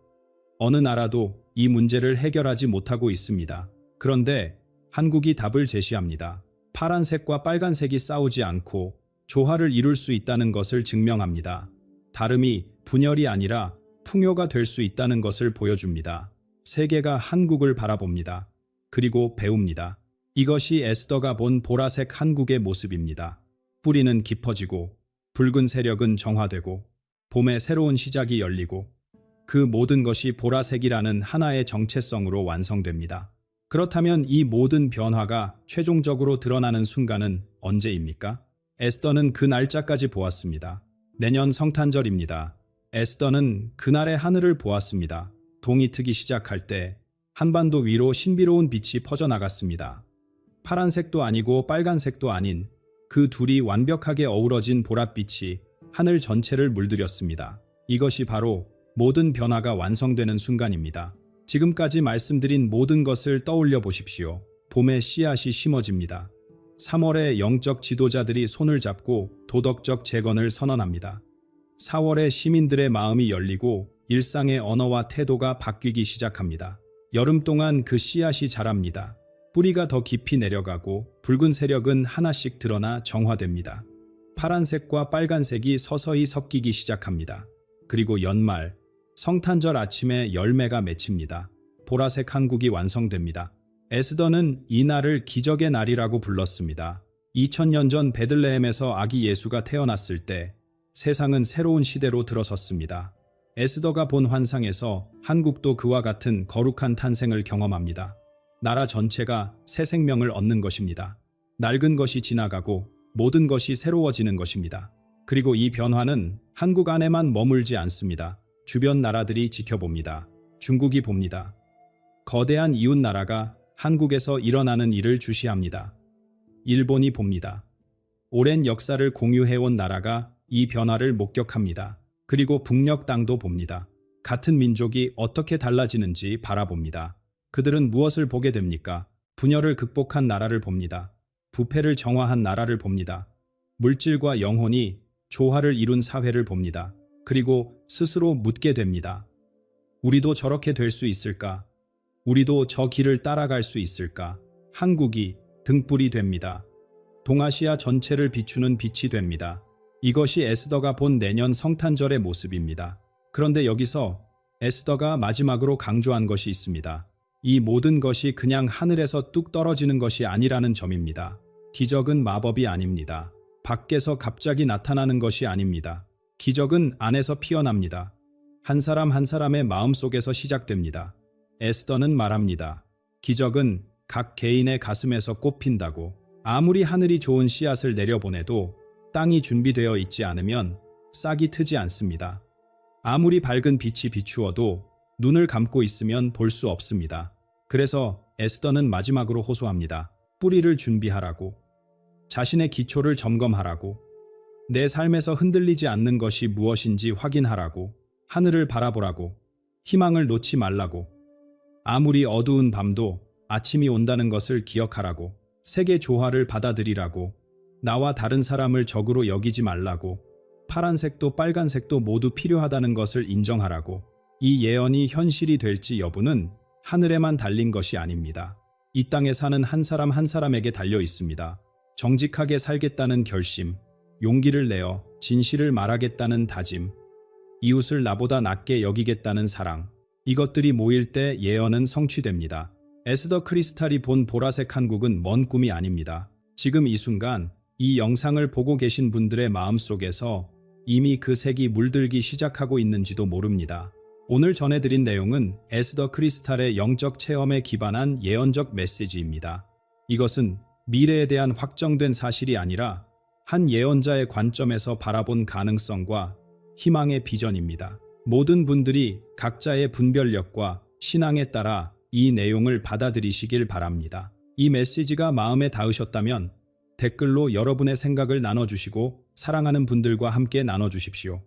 Speaker 1: 어느 나라도 이 문제를 해결하지 못하고 있습니다. 그런데 한국이 답을 제시합니다. 파란색과 빨간색이 싸우지 않고 조화를 이룰 수 있다는 것을 증명합니다. 다름이 분열이 아니라 풍요가 될 수 있다는 것을 보여줍니다. 세계가 한국을 바라봅니다. 그리고 배웁니다. 이것이 에스더가 본 보라색 한국의 모습입니다. 뿌리는 깊어지고 붉은 세력은 정화되고 봄에 새로운 시작이 열리고 그 모든 것이 보라색이라는 하나의 정체성으로 완성됩니다. 그렇다면 이 모든 변화가 최종적으로 드러나는 순간은 언제입니까? 에스더는 그 날짜까지 보았습니다. 내년 성탄절입니다. 에스더는 그날의 하늘을 보았습니다. 동이 트기 시작할 때 한반도 위로 신비로운 빛이 퍼져나갔습니다. 파란색도 아니고 빨간색도 아닌 그 둘이 완벽하게 어우러진 보랏빛이 하늘 전체를 물들였습니다. 이것이 바로 모든 변화가 완성되는 순간입니다. 지금까지 말씀드린 모든 것을 떠올려 보십시오. 봄의 씨앗이 심어집니다. 3월에 영적 지도자들이 손을 잡고 도덕적 재건을 선언합니다. 4월에 시민들의 마음이 열리고 일상의 언어와 태도가 바뀌기 시작합니다. 여름 동안 그 씨앗이 자랍니다. 뿌리가 더 깊이 내려가고 붉은 세력은 하나씩 드러나 정화됩니다. 파란색과 빨간색이 서서히 섞이기 시작합니다. 그리고 연말, 성탄절 아침에 열매가 맺힙니다. 보라색 한국이 완성됩니다. 에스더는 이 날을 기적의 날이라고 불렀습니다. 2000년 전 베들레헴에서 아기 예수가 태어났을 때 세상은 새로운 시대로 들어섰습니다. 에스더가 본 환상에서 한국도 그와 같은 거룩한 탄생을 경험합니다. 나라 전체가 새 생명을 얻는 것입니다. 낡은 것이 지나가고 모든 것이 새로워지는 것입니다. 그리고 이 변화는 한국 안에만 머물지 않습니다. 주변 나라들이 지켜봅니다. 중국이 봅니다. 거대한 이웃 나라가 한국에서 일어나는 일을 주시합니다. 일본이 봅니다. 오랜 역사를 공유해온 나라가 이 변화를 목격합니다. 그리고 북녘 땅도 봅니다. 같은 민족이 어떻게 달라지는지 바라봅니다. 그들은 무엇을 보게 됩니까? 분열을 극복한 나라를 봅니다. 부패를 정화한 나라를 봅니다. 물질과 영혼이 조화를 이룬 사회를 봅니다. 그리고 스스로 묻게 됩니다. 우리도 저렇게 될 수 있을까? 우리도 저 길을 따라갈 수 있을까? 한국이 등불이 됩니다. 동아시아 전체를 비추는 빛이 됩니다. 이것이 에스더가 본 내년 성탄절의 모습입니다. 그런데 여기서 에스더가 마지막으로 강조한 것이 있습니다. 이 모든 것이 그냥 하늘에서 뚝 떨어지는 것이 아니라는 점입니다. 기적은 마법이 아닙니다. 밖에서 갑자기 나타나는 것이 아닙니다. 기적은 안에서 피어납니다. 한 사람 한 사람의 마음속에서 시작됩니다. 에스더는 말합니다. 기적은 각 개인의 가슴에서 꽃핀다고. 아무리 하늘이 좋은 씨앗을 내려보내도 땅이 준비되어 있지 않으면 싹이 트지 않습니다. 아무리 밝은 빛이 비추어도 눈을 감고 있으면 볼 수 없습니다. 그래서 에스더는 마지막으로 호소합니다. 뿌리를 준비하라고. 자신의 기초를 점검하라고. 내 삶에서 흔들리지 않는 것이 무엇인지 확인하라고. 하늘을 바라보라고. 희망을 놓지 말라고. 아무리 어두운 밤도 아침이 온다는 것을 기억하라고. 세계 조화를 받아들이라고. 나와 다른 사람을 적으로 여기지 말라고. 파란색도 빨간색도 모두 필요하다는 것을 인정하라고. 이 예언이 현실이 될지 여부는 하늘에만 달린 것이 아닙니다. 이 땅에 사는 한 사람 한 사람에게 달려 있습니다. 정직하게 살겠다는 결심, 용기를 내어 진실을 말하겠다는 다짐, 이웃을 나보다 낫게 여기겠다는 사랑, 이것들이 모일 때 예언은 성취됩니다. 에스더 크리스탈이 본 보라색 한국은 먼 꿈이 아닙니다. 지금 이 순간 이 영상을 보고 계신 분들의 마음속에서 이미 그 색이 물들기 시작하고 있는지도 모릅니다. 오늘 전해드린 내용은 에스더 크리스탈의 영적 체험에 기반한 예언적 메시지입니다. 이것은 미래에 대한 확정된 사실이 아니라 한 예언자의 관점에서 바라본 가능성과 희망의 비전입니다. 모든 분들이 각자의 분별력과 신앙에 따라 이 내용을 받아들이시길 바랍니다. 이 메시지가 마음에 닿으셨다면 댓글로 여러분의 생각을 나눠주시고 사랑하는 분들과 함께 나눠주십시오.